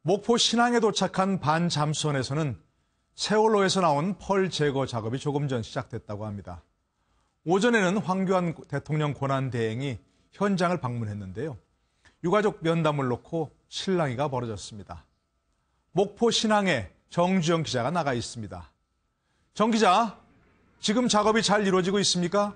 목포 신항에 도착한 반잠수선에서는 세월호에서 나온 펄 제거 작업이 조금 전 시작됐다고 합니다. 오전에는 황교안 대통령 권한대행이 현장을 방문했는데요. 유가족 면담을 놓고 실랑이가 벌어졌습니다. 목포 신항에 정주영 기자가 나가 있습니다. 정 기자, 지금 작업이 잘 이루어지고 있습니까?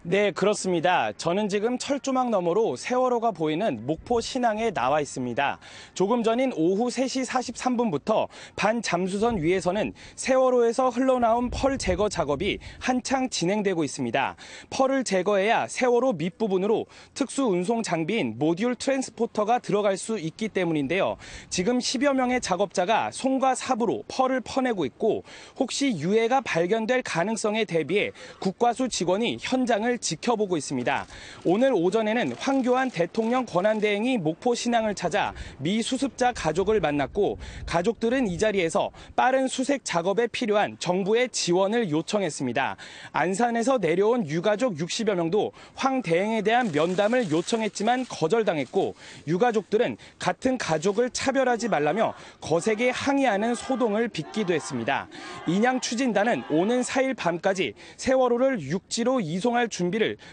네, 그렇습니다. 저는 지금 철조망 너머로 세월호가 보이는 목포 신항에 나와 있습니다. 조금 전인 오후 3시 43분부터 반잠수선 위에서는 세월호에서 흘러나온 펄 제거 작업이 한창 진행되고 있습니다. 펄을 제거해야 세월호 밑부분으로 특수 운송 장비인 모듈 트랜스포터가 들어갈 수 있기 때문인데요. 지금 10여 명의 작업자가 손과 삽으로 펄을 퍼내고 있고 혹시 유해가 발견될 가능성에 대비해 국과수 직원이 현장을 지켜보고 있습니다. 오늘 오전에는 황교안 대통령 권한대행이 목포 신항을 찾아 미 수습자 가족을 만났고 가족들은 이 자리에서 빠른 수색 작업에 필요한 정부의 지원을 요청했습니다. 안산에서 내려온 유가족 60여 명도 황 대행에 대한 면담을 요청했지만 거절당했고 유가족들은 같은 가족을 차별하지 말라며 거세게 항의하는 소동을 빚기도 했습니다. 인양 추진단은 오는 4일 밤까지 세월호를 육지로 이송할 준비를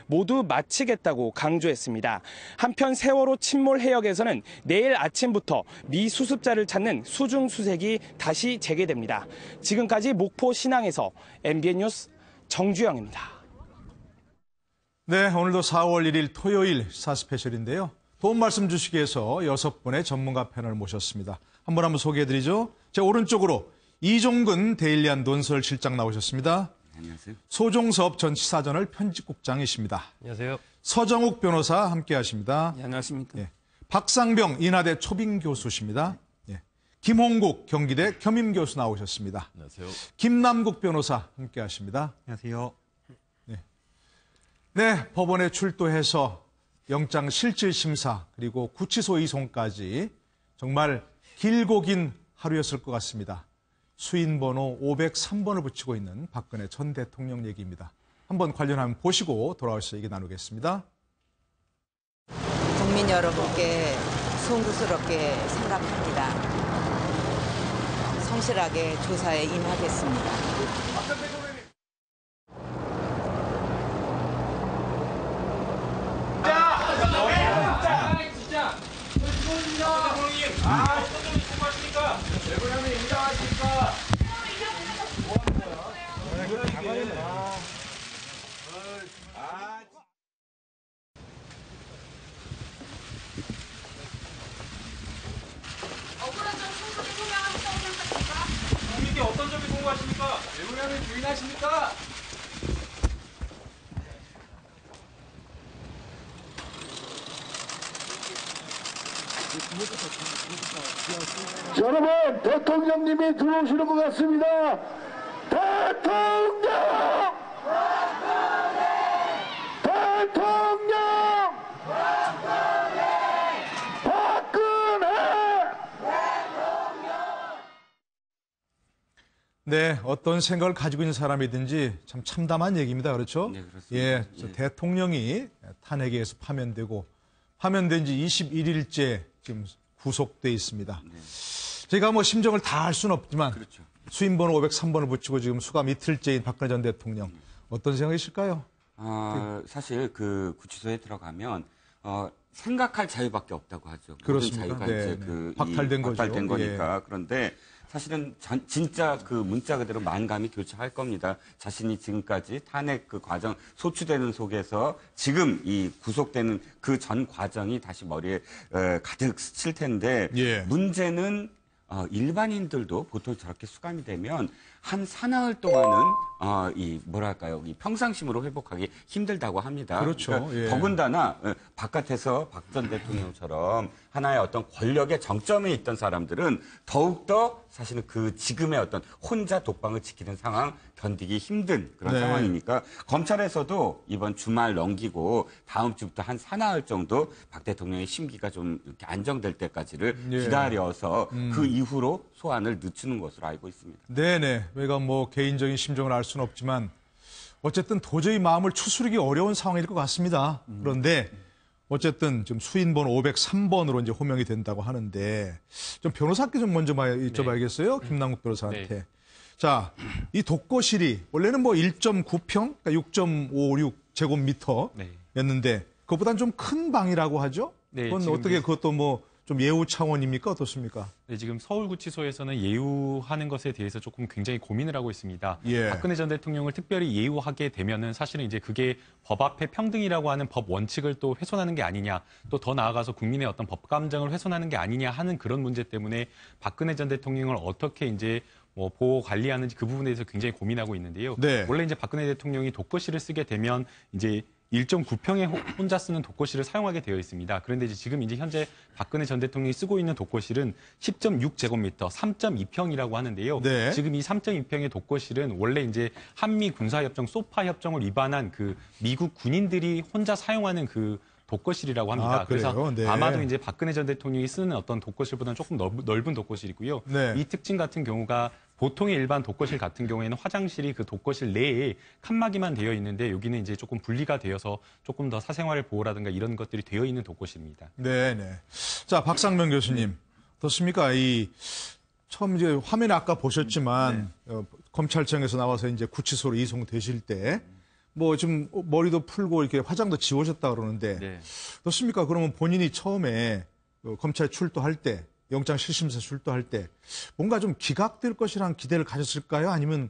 모두 마치겠다고 강조했습니다. 한편 세월호 침몰 해역에서는 내일 아침부터 미 수습자를 찾는 수중 수색이 다시 재개됩니다. 지금까지 목포 신항에서 MBN 뉴스 정주영입니다. 네, 오늘도 4월 1일 토요일 시사 스페셜인데요. 도움 말씀 주시기 위해서 6분의 전문가 패널 모셨습니다. 한번 소개해드리죠. 제 오른쪽으로 이종근 데일리안 논설실장 나오셨습니다. 안녕하세요. 소종섭 전 치사저널 편집국장이십니다. 안녕하세요. 서정욱 변호사 함께하십니다. 네, 안녕하십니까. 예. 박상병 인하대 초빙 교수십니다. 예. 김홍국 경기대 겸임 교수 나오셨습니다. 안녕하세요. 김남국 변호사 함께하십니다. 안녕하세요. 네, 법원에 출두해서 영장 실질 심사 그리고 구치소 이송까지 정말 길고 긴 하루였을 것 같습니다. 수인번호 503번을 붙이고 있는 박근혜 전 대통령 얘기입니다. 한번 관련하면 보시고 돌아와서 얘기 나누겠습니다. 국민 여러분께 송구스럽게 생각합니다. 성실하게 조사에 임하겠습니다. 국민께 어떤 점이 궁금하십니까? 외국인을 부인하십니까? 여러분, 대통령님이 들어오시는 것 같습니다. 대통령! 대통령! 박근혜! 네, 어떤 생각을 가지고 있는 사람이든지 참 참담한 얘기입니다. 그렇죠? 네, 그렇습니다. 예, 예. 대통령이 탄핵에 의해서 파면된 지 21일째 지금 구속돼 있습니다. 네. 제가 심정을 다 알 수는 없지만 그렇죠. 수인번호 503번을 붙이고 지금 수감 이틀째인 박근혜 전 대통령 어떤 생각이실까요? 사실 그 구치소에 들어가면 생각할 자유밖에 없다고 하죠. 그렇습니까? 모든 자유가 네, 이제 네. 박탈된 거죠. 박탈된 거니까. 예. 그런데 사실은 진짜 그 문자 그대로 만감이 교차할 겁니다. 자신이 지금까지 탄핵 그 과정 소추되는 속에서 지금 이 구속되는 그 전 과정이 다시 머리에 가득 스칠 텐데 예. 문제는 일반인들도 보통 저렇게 수감이 되면 한 사나흘 동안은 이 평상심으로 회복하기 힘들다고 합니다. 그렇죠. 그러니까 예. 더군다나 바깥에서 박 전 대통령처럼 하나의 어떤 권력의 정점에 있던 사람들은 더욱더 사실은 그 지금의 어떤 혼자 독방을 지키는 상황 견디기 힘든 그런 네. 상황이니까 검찰에서도 이번 주말 넘기고 다음 주부터 한 사나흘 정도 박 대통령의 심기가 좀 이렇게 안정될 때까지를 예. 기다려서 그 이후로 소환을 늦추는 것으로 알고 있습니다. 네네. 우리가 개인적인 심정을 알 수는 없지만 어쨌든 도저히 마음을 추스르기 어려운 상황일 것 같습니다. 그런데 어쨌든 지금 수인번 503번으로 이제 호명이 된다고 하는데 좀 변호사께 좀 먼저 여쭤봐야겠어요. 김남국 변호사한테. 네. 자, 이 독거실이 원래는 뭐 1.9평, 그러니까 6.56제곱미터였는데 그것보다는 좀 큰 방이라고 하죠? 네, 그건 지금 어떻게 그것도 뭐 좀 예우 차원입니까? 어떻습니까? 네, 지금 서울구치소에서는 예우하는 것에 대해서 조금 굉장히 고민을 하고 있습니다. 예. 박근혜 전 대통령을 특별히 예우하게 되면은 사실은 이제 그게 법 앞에 평등이라고 하는 법 원칙을 또 훼손하는 게 아니냐, 또 더 나아가서 국민의 어떤 법 감정을 훼손하는 게 아니냐 하는 그런 문제 때문에 박근혜 전 대통령을 어떻게 이제 뭐 보호 관리하는지 그 부분에 대해서 굉장히 고민하고 있는데요. 네. 원래 이제 박근혜 대통령이 독거실을 쓰게 되면 이제 1.9평에 혼자 쓰는 독거실을 사용하게 되어 있습니다. 그런데 이제 지금 이제 현재 박근혜 전 대통령이 쓰고 있는 독거실은 10.6제곱미터, 3.2평이라고 하는데요. 네. 지금 이 3.2평의 독거실은 원래 이제 한미 군사협정, 소파 협정을 위반한 그 미국 군인들이 혼자 사용하는 그 독거실이라고 합니다. 아, 그래요? 그래서 네. 아마도 이제 박근혜 전 대통령이 쓰는 어떤 독거실보다는 조금 넓은 독거실이고요. 네. 이 특징 같은 경우가 보통의 일반 독거실 같은 경우에는 화장실이 그 독거실 내에 칸막이만 되어 있는데 여기는 이제 조금 분리가 되어서 조금 더 사생활 보호라든가 이런 것들이 되어 있는 독거실입니다. 네네. 자, 박상명 교수님. 어떻습니까? 처음 이제 화면에 아까 보셨지만, 검찰청에서 나와서 이제 구치소로 이송되실 때, 뭐 좀 머리도 풀고 이렇게 화장도 지워졌다 그러는데, 네. 어떻습니까? 그러면 본인이 처음에 검찰 출두할 때, 영장 실심사 출두할 때, 뭔가 좀 기각될 것이라는 기대를 가졌을까요? 아니면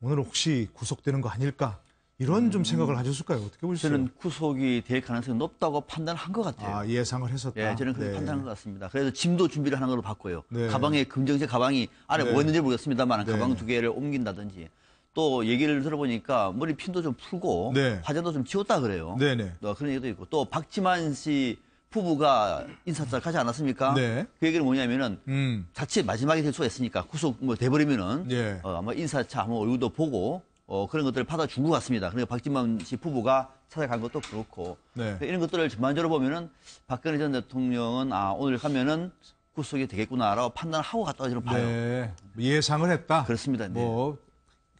오늘 혹시 구속되는 거 아닐까? 이런 좀 생각을 하셨을까요? 어떻게 보셨어요? 저는 구속이 될 가능성이 높다고 판단한 것 같아요. 아, 예상을 했었다. 예, 저는 그렇게 판단한 것 같습니다. 그래서 짐도 준비를 하는 걸로 봤고요. 네. 가방에 금정색 가방이 안에 네. 뭐 있는지 모르겠습니다만 네. 가방 2개를 옮긴다든지 또 얘기를 들어보니까 머리 핀도 좀 풀고 네. 화장도 좀 지웠다 그래요. 네네. 그런 얘기도 있고 또 박지만 씨 부부가 인사철 가지 않았습니까? 네. 그 얘기는 뭐냐면은 자칫 마지막이 될 수가 있으니까 구속 뭐 돼버리면은 예. 아마 인사차 한번 얼굴도 보고 그런 것들을 받아준 것 같습니다. 그리고 박지만 씨 부부가 찾아간 것도 그렇고 네. 이런 것들을 전반적으로 보면은 박근혜 전 대통령은 오늘 가면은 구속이 되겠구나라고 판단을 하고 갔다고 저는 봐요. 네. 예상을 했다. 그렇습니다. 네. 뭐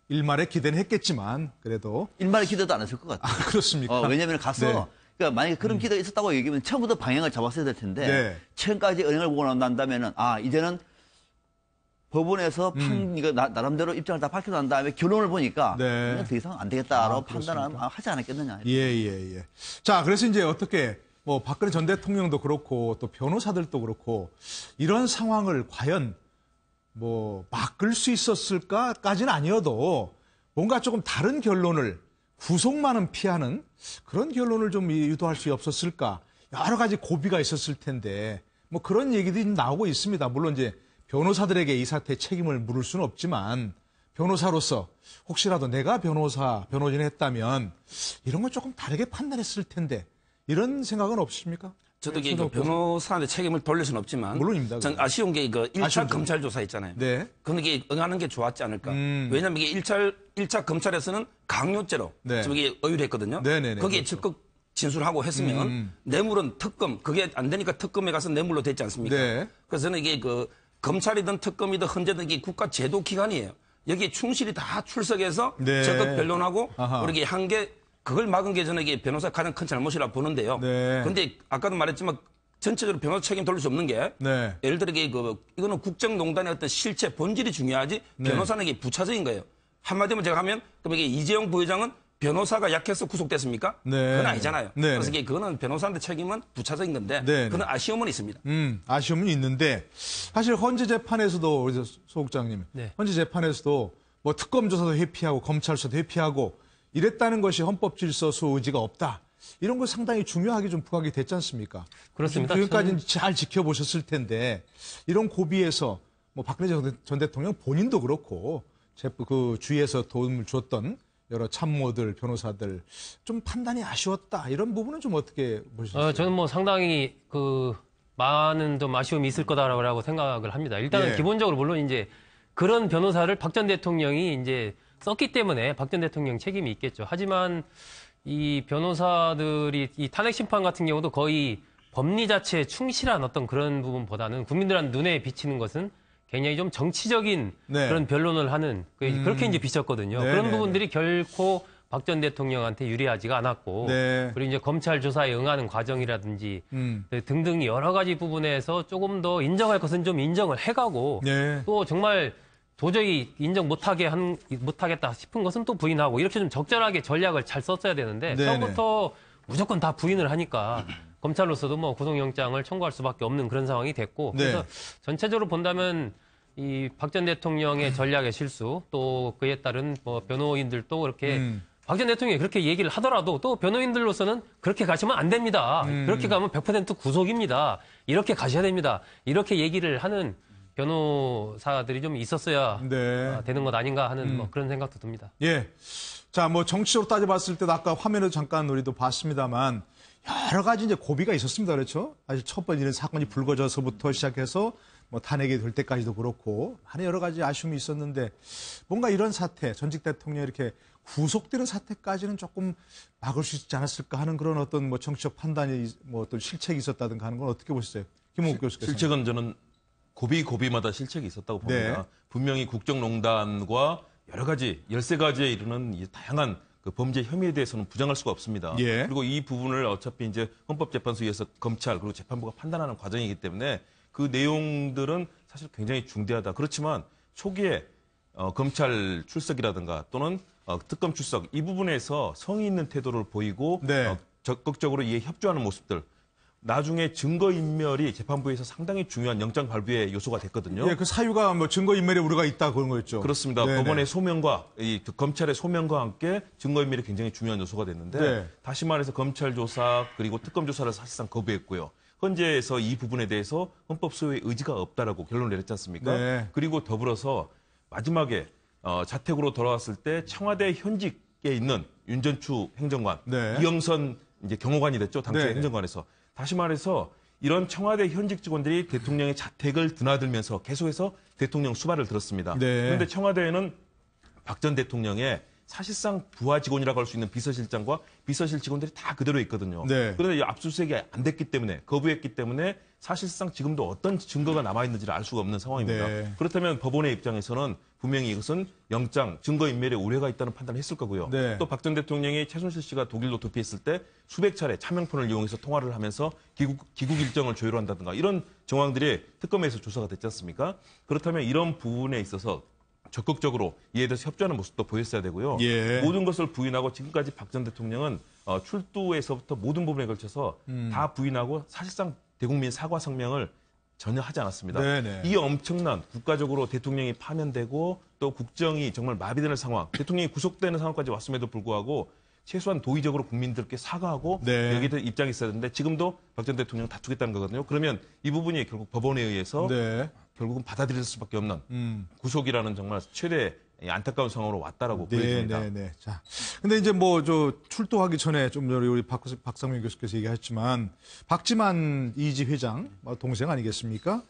일말에 기대는 했겠지만 그래도 일말의 기대도 안 했을 것 같아요. 그렇습니까? 왜냐하면 가서 네. 그러니까 만약에 그런 기대가 있었다고 얘기하면 처음부터 방향을 잡았어야 될 텐데 네. 최근까지 은행을 보고 난다면은 이제는 법원에서 이거 나름대로 입장을 다 밝히고 난 다음에 결론을 보니까 네. 그냥 더 이상 안 되겠다라고 그렇습니까? 판단을 하지 않았겠느냐. 예. 자, 그래서 이제 어떻게 뭐 박근혜 전 대통령도 그렇고 또 변호사들도 그렇고 이런 상황을 과연 뭐 막을 수 있었을까까지는 아니어도 뭔가 조금 다른 결론을 구속만은 피하는 그런 결론을 좀 유도할 수 없었을까 여러 가지 고비가 있었을 텐데 뭐 그런 얘기들이 나오고 있습니다. 물론 이제 변호사들에게 이 사태에 책임을 물을 수는 없지만 변호사로서 혹시라도 내가 변호진을 했다면 이런 걸 조금 다르게 판단했을 텐데 이런 생각은 없으십니까? 저도 이게 변호사한테 책임을 돌릴 수는 없지만 물론입니다. 전 아쉬운 게 이거 1차 아쉬운 점. 검찰 조사 있잖아요. 네. 근데 이게 응하는 게 좋았지 않을까. 왜냐하면 이게 1차 검찰에서는 강요죄로 네. 지금 이게 의뢰했거든요. 네네네, 거기에 그렇죠. 적극 진술하고 했으면 뇌물은 특검, 그게 안 되니까 특검에 가서 뇌물로 됐지 않습니까? 네. 그래서 저는 이게 검찰이든 특검이든 헌재든 이게 국가 제도 기관이에요. 여기에 충실히 다 출석해서 네. 적극 변론하고 아하. 그러게 한 게 그걸 막은 게 저는 이게 변호사 가장 큰 잘못이라 보는데요. 네. 근데 아까도 말했지만 전체적으로 변호사 책임 돌릴 수 없는 게 네. 예를 들어 이거는 국정농단의 어떤 실체 본질이 중요하지 변호사는 이게 부차적인 거예요. 한마디로 제가 하면 그럼 이게 이재용 부회장은 변호사가 약해서 구속됐습니까? 네. 그건 아니잖아요. 네. 그래서 이게 그거는 변호사한테 책임은 부차적인 건데 네. 그런 아쉬움은 있습니다. 아쉬움은 있는데 사실 헌재 재판에서도 우리 소국장님, 네. 헌재 재판에서도 뭐 특검 조사도 회피하고 검찰 수사도 회피하고 이랬다는 것이 헌법 질서수 의지가 없다. 이런 거 상당히 중요하게 좀 부각이 됐지 않습니까? 그렇습니다. 지금까지는 잘 지켜보셨을 텐데 이런 고비에서 뭐 박근혜 전 대통령 본인도 그렇고 그 주위에서 도움을 줬던 여러 참모들, 변호사들 좀 판단이 아쉬웠다. 이런 부분은 좀 어떻게 보셨어요? 저는 뭐 상당히 많은 좀 아쉬움이 있을 거다라고 생각을 합니다. 일단은 예. 기본적으로 물론 이제 그런 변호사를 박 전 대통령이 이제 썼기 때문에 박 전 대통령 책임이 있겠죠. 하지만 이 변호사들이 이 탄핵 심판 같은 경우도 거의 법리 자체에 충실한 어떤 그런 부분보다는 국민들한테 눈에 비치는 것은 굉장히 좀 정치적인 네. 그런 변론을 하는 그렇게 이제 비쳤거든요. 네, 그런 네, 부분들이 결코 박 전 대통령한테 유리하지가 않았고 네. 그리고 이제 검찰 조사에 응하는 과정이라든지 등등 여러 가지 부분에서 조금 더 인정할 것은 좀 인정을 해가고 네. 또 정말 도저히 인정 못하겠다 싶은 것은 또 부인하고 이렇게 좀 적절하게 전략을 잘 썼어야 되는데 네네. 처음부터 무조건 다 부인을 하니까 검찰로서도 뭐 구속영장을 청구할 수밖에 없는 그런 상황이 됐고 그래서 네. 전체적으로 본다면 이 박 전 대통령의 전략의 실수 또 그에 따른 뭐 변호인들도 그렇게 박 전 대통령이 그렇게 얘기를 하더라도 또 변호인들로서는 그렇게 가시면 안 됩니다. 그렇게 가면 100% 구속입니다. 이렇게 가셔야 됩니다. 이렇게 얘기를 하는 변호사들이 좀 있었어야 네. 되는 것 아닌가 하는 뭐 그런 생각도 듭니다. 예. 자, 뭐 정치적으로 따져봤을 때도 아까 화면에도 잠깐 우리도 봤습니다만 여러 가지 이제 고비가 있었습니다. 그렇죠? 사실 첫 번째는 사건이 불거져서부터 시작해서 뭐 탄핵이 될 때까지도 그렇고 많은 여러 가지 아쉬움이 있었는데 뭔가 이런 사태, 전직 대통령이 이렇게 구속되는 사태까지는 조금 막을 수 있지 않았을까 하는 그런 어떤 뭐 정치적 판단이 뭐 어떤 실책이 있었다든가 하는 건 어떻게 보셨어요? 김홍국 교수께서. 실책은 저는 고비마다 실책이 있었다고 봅니다. 네. 분명히 국정농단과 여러 가지 13가지에 이르는 이 다양한 그 범죄 혐의에 대해서는 부정할 수가 없습니다. 예. 그리고 이 부분을 어차피 이제 헌법재판소에서 검찰 그리고 재판부가 판단하는 과정이기 때문에 그 내용들은 사실 굉장히 중대하다. 그렇지만 초기에 검찰 출석이라든가 또는 특검 출석 이 부분에서 성의 있는 태도를 보이고 네. 적극적으로 이에 협조하는 모습들. 나중에 증거인멸이 재판부에서 상당히 중요한 영장 발부의 요소가 됐거든요. 예, 그 사유가 뭐 증거인멸에 우려가 있다 그런 거였죠. 그렇습니다. 네네. 법원의 소명과 검찰의 소명과 함께 증거인멸이 굉장히 중요한 요소가 됐는데 네. 다시 말해서 검찰 조사 그리고 특검 조사를 사실상 거부했고요. 헌재에서 이 부분에 대해서 헌법 소유의 의지가 없다라고 결론을 내렸지 않습니까? 네. 그리고 더불어서 마지막에 자택으로 돌아왔을 때 청와대 현직에 있는 윤전추 행정관, 네. 이영선 이제 경호관이 됐죠. 당시 네. 행정관에서. 다시 말해서 이런 청와대 현직 직원들이 대통령의 자택을 드나들면서 계속해서 대통령 수발을 들었습니다. 네. 그런데 청와대에는 박 전 대통령의 사실상 부하 직원이라고 할 수 있는 비서실장과 비서실 직원들이 다 그대로 있거든요. 네. 그런데 이 압수수색이 안 됐기 때문에 거부했기 때문에 사실상 지금도 어떤 증거가 남아있는지를 알 수가 없는 상황입니다. 네. 그렇다면 법원의 입장에서는 분명히 이것은 영장, 증거인멸에 우려가 있다는 판단을 했을 거고요. 네. 또 박 전 대통령이 최순실 씨가 독일로 도피했을 때 수백 차례 차명폰을 이용해서 통화를 하면서 귀국 일정을 조율한다든가 이런 정황들이 특검에서 조사가 됐지 않습니까? 그렇다면 이런 부분에 있어서 적극적으로 이에 대해서 협조하는 모습도 보였어야 되고요. 예. 모든 것을 부인하고 지금까지 박 전 대통령은 출두에서부터 모든 부분에 걸쳐서 다 부인하고 사실상 대국민 사과 성명을 전혀 하지 않았습니다. 네네. 이 엄청난 국가적으로 대통령이 파면되고 또 국정이 정말 마비되는 상황, 대통령이 구속되는 상황까지 왔음에도 불구하고 최소한 도의적으로 국민들께 사과하고 네. 여기에 대한 입장이 있어야 되는데 지금도 박 전 대통령 다투겠다는 거거든요. 그러면 이 부분이 결국 법원에 의해서 네. 결국은 받아들일 수밖에 없는 구속이라는 정말 최대 안타까운 상황으로 왔다라고 보여집니다. 네. 자, 근데 이제 뭐 출두하기 전에 좀 전에 우리 박상민 교수께서 얘기했지만 박지만 이지 회장 동생 아니겠습니까?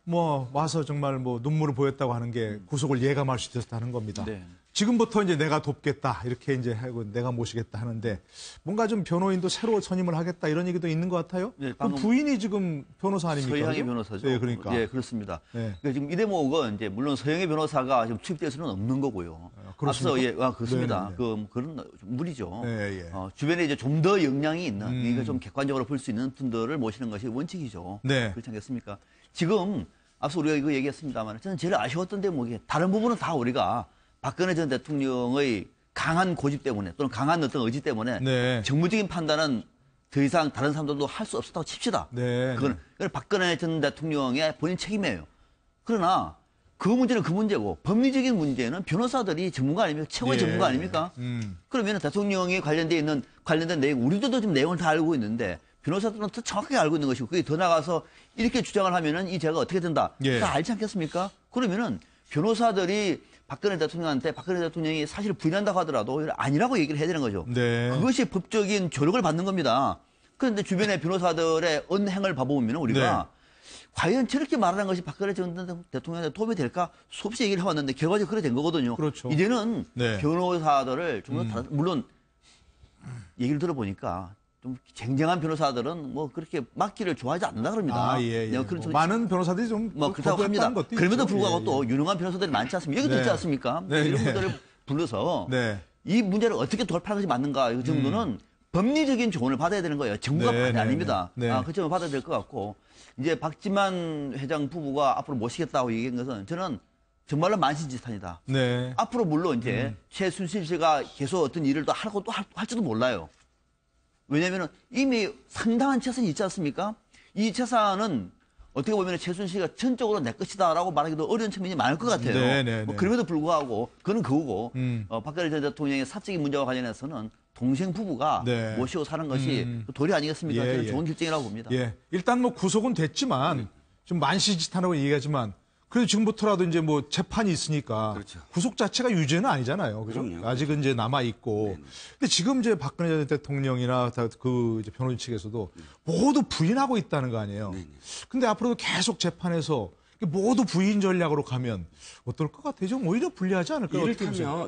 뭐 와서 정말 뭐 눈물을 보였다고 하는 게 구속을 예감할 수 있었다는 겁니다. 네. 지금부터 이제 내가 돕겠다 이렇게 이제 하고 내가 모시겠다 하는데 뭔가 좀 변호인도 새로 선임을 하겠다 이런 얘기도 있는 것 같아요. 네, 그 방금 부인이 지금 변호사 아닙니까? 서영의 그죠? 변호사죠. 네, 그러니까. 예, 그렇습니다. 네. 그러니까 지금 이 대목은 이제 물론 서영의 변호사가 지금 투입될 수는 없는 거고요. 그렇습니까? 앞서 그렇습니다. 네네네. 그런 좀 무리죠. 네, 예. 주변에 이제 좀 더 역량이 있는, 그러니까 좀 객관적으로 볼 수 있는 분들을 모시는 것이 원칙이죠. 네. 그렇지 않겠습니까? 지금 앞서 우리가 이거 얘기했습니다만 저는 제일 아쉬웠던 대목이 다른 부분은 다 우리가 박근혜 전 대통령의 강한 고집 때문에 또는 강한 어떤 의지 때문에 네. 정무적인 판단은 더 이상 다른 사람들도 할 수 없었다고 칩시다. 네. 그건 박근혜 전 대통령의 본인 책임이에요. 그러나 그 문제는 그 문제고 법리적인 문제는 변호사들이 전문가 아닙니까? 최고의 예. 전문가 아닙니까? 그러면 대통령이 관련된 내용, 우리들도 지금 내용을 다 알고 있는데 변호사들은 더 정확하게 알고 있는 것이고 그게 더 나가서 이렇게 주장을 하면은 이 죄가 어떻게 된다. 예. 다 알지 않겠습니까? 그러면은 변호사들이 박근혜 대통령한테 박근혜 대통령이 사실 부인한다고 하더라도 아니라고 얘기를 해야 되는 거죠. 네. 그것이 법적인 조력을 받는 겁니다. 그런데 주변의 변호사들의 언행을 봐보면 우리가 과연 저렇게 말하는 것이 박근혜 전 대통령한테 도움이 될까 수없이 얘기를 해왔는데 결과적으로 그렇게 된 거거든요. 그렇죠. 이제는 네. 변호사들을 좀 더 물론 얘기를 들어보니까 좀 쟁쟁한 변호사들은 뭐 그렇게 맡기를 좋아하지 않는다 그럽니다. 예. 네, 그런 뭐 많은 변호사들이 좀 그렇다고 합니다. 것도 그럼에도 있죠. 불구하고 예, 또 유능한 변호사들이 많지 않습니까? 여기도 네. 있지 않습니까? 네, 이런 네. 분들을 불러서 네. 이 문제를 어떻게 돌파하는 것이 맞는가 이 정도는 법리적인 조언을 받아야 되는 거예요. 정부가 받이 아닙니다. 그 점을 받아야 될 것 같고 이제 박지만 회장 부부가 앞으로 모시겠다고 얘기한 것은 저는 정말로 만신지탄이다. 앞으로 물론 이제 최순실 씨가 계속 어떤 일을 또 하고 또 할지도 몰라요. 왜냐하면 이미 상당한 재산이 있지 않습니까? 이 재산은 어떻게 보면 최순실 씨가 전적으로 내 것이다라고 말하기도 어려운 측면이 많을 것 같아요. 뭐 그럼에도 불구하고 그건 그거고 박근혜 전 대통령의 사적인 문제와 관련해서는 동생 부부가 모시고 사는 것이 도리 아니겠습니까? 저는 좋은 결정이라고 봅니다. 일단 뭐 구속은 됐지만 좀 만시지탄하고 얘기하지만 그래도 지금부터라도 이제 뭐 재판이 있으니까 구속 자체가 유죄는 아니잖아요. 그죠? 아직은 이제 남아 있고. 근데 지금 이제 박근혜 전 대통령이나 그 이제 변호인 측에서도 모두 부인하고 있다는 거 아니에요. 근데 앞으로도 계속 재판에서 모두 부인 전략으로 가면 어떨 것 같아요? 좀 오히려 불리하지 않을까요?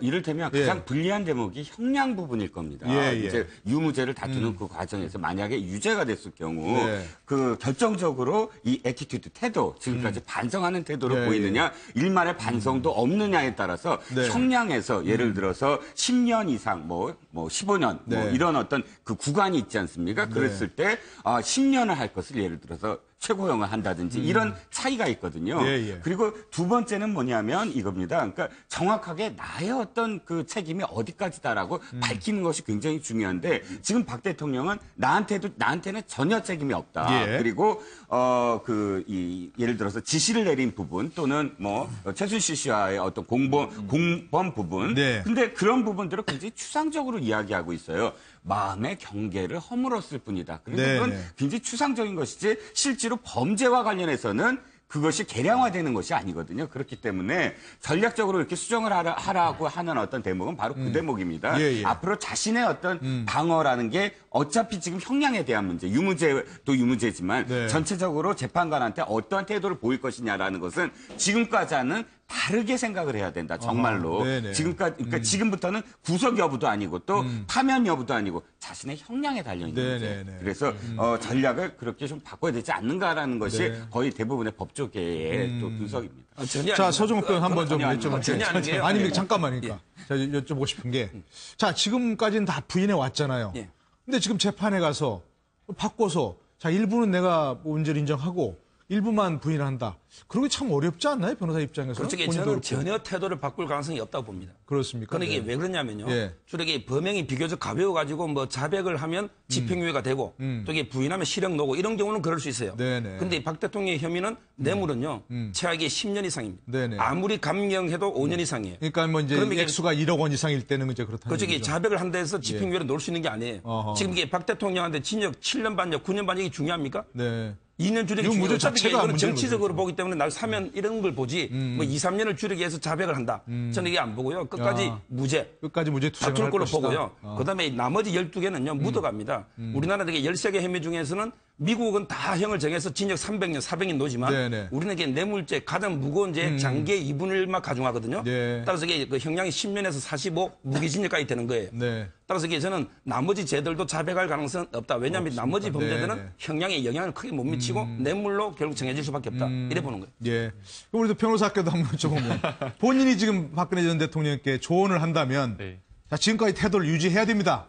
이를테면 가장 불리한 대목이 형량 부분일 겁니다. 이제 유무죄를 다투는 그 과정에서 만약에 유죄가 됐을 경우 그 결정적으로 이 애티튜드 태도 지금까지 반성하는 태도를 보이느냐 일말의 반성도 없느냐에 따라서 형량에서 예를 들어서 10년 이상 뭐 15년 뭐 이런 어떤 그 구간이 있지 않습니까? 그랬을 때 10년을 할 것을 예를 들어서 최고형을 한다든지 이런 차이가 있거든요. 그리고 두 번째는 뭐냐면 이겁니다. 그러니까 정확하게 나의 어떤 그 책임이 어디까지다라고 밝히는 것이 굉장히 중요한데 지금 박 대통령은 나한테는 전혀 책임이 없다. 그리고 예를 들어서 지시를 내린 부분 또는 뭐 최순실 씨와의 어떤 공범 부분. 근데 그런 부분들을 굉장히 추상적으로 이야기하고 있어요. 마음의 경계를 허물었을 뿐이다. 그런데 그건 굉장히 추상적인 것이지 실제로 범죄와 관련해서는 그것이 계량화되는 것이 아니거든요. 그렇기 때문에 전략적으로 이렇게 수정을 하라고 하는 어떤 대목은 바로 그 대목입니다. 앞으로 자신의 어떤 방어라는 게 어차피 지금 형량에 대한 문제, 유무죄도 유무죄지만 전체적으로 재판관한테 어떠한 태도를 보일 것이냐라는 것은 지금까지는 다르게 생각을 해야 된다. 정말로. 그러니까 지금부터는 구속 여부도 아니고 또 파면 여부도 아니고 자신의 형량에 달려 있는 문제. 그래서 전략을 그렇게 좀 바꿔야 되지 않는가라는 것이 거의 대부분의 법조계의 또 분석입니다. 자, 서정욱 변호사 한번 좀 여쭤볼게요. 전혀 아니에요. 아니, 잠깐만이니까. 자, 여쭤보고 싶은 게. 자, 지금까지는 다 부인해 왔잖아요. 근데 지금 재판에 가서 바꿔서 자, 일부는 내가 문제를 인정하고 일부만 부인한다. 그러기 참 어렵지 않나요? 변호사 입장에서. 솔직히 저는 전혀 태도를 바꿀 가능성이 없다고 봅니다. 그렇습니까? 그런데 이게 왜 그러냐면요. 주로 이게 범행이 비교적 가벼워가지고 뭐 자백을 하면 집행유예가 되고 또 이게 부인하면 실형 나오고 이런 경우는 그럴 수 있어요. 그런데 박 대통령의 혐의는 뇌물은요. 최악의 10년 이상입니다. 아무리 감경해도 5년 이상이에요. 그러니까 뭐 이제 액수가 1억 원 이상일 때는 이제 그렇다는 거죠. 자백을 한다 해서 집행유예를 놓을 수 있는 게 아니에요. 지금 이게 박 대통령한테 징역 7년 반역, 9년 반역이 중요합니까? 2년 줄이기 중요해요. 어차피 이거는 정치적으로 보기 때문에 날 사면 이런 걸 보지 뭐 2, 3년을 줄이기 위해서 자백을 한다. 저는 이게 안 보고요. 끝까지 무죄 다툴 걸로 보고요. 그다음에 나머지 12개는요. 묻어갑니다. 우리나라 되게 13개 혐의 중에서는 미국은 다 형을 정해서 징역 300년, 400년 놓지만 우리는 이게 뇌물죄 가장 무거운 죄 장기의 2분의 1만 가중하거든요. 따라서 이게 그 형량이 10년에서 45 무기징역까지 되는 거예요. 따라서 이게 저는 나머지 죄들도 자백할 가능성은 없다. 왜냐하면 나머지 범죄들은 형량에 영향을 크게 못 미치고 뇌물로 결국 정해질 수밖에 없다. 이래 보는 거예요. 우리도 변호사께도 한번 여쭤보면 본인이 지금 박근혜 전 대통령께 조언을 한다면 자, 지금까지 태도를 유지해야 됩니다.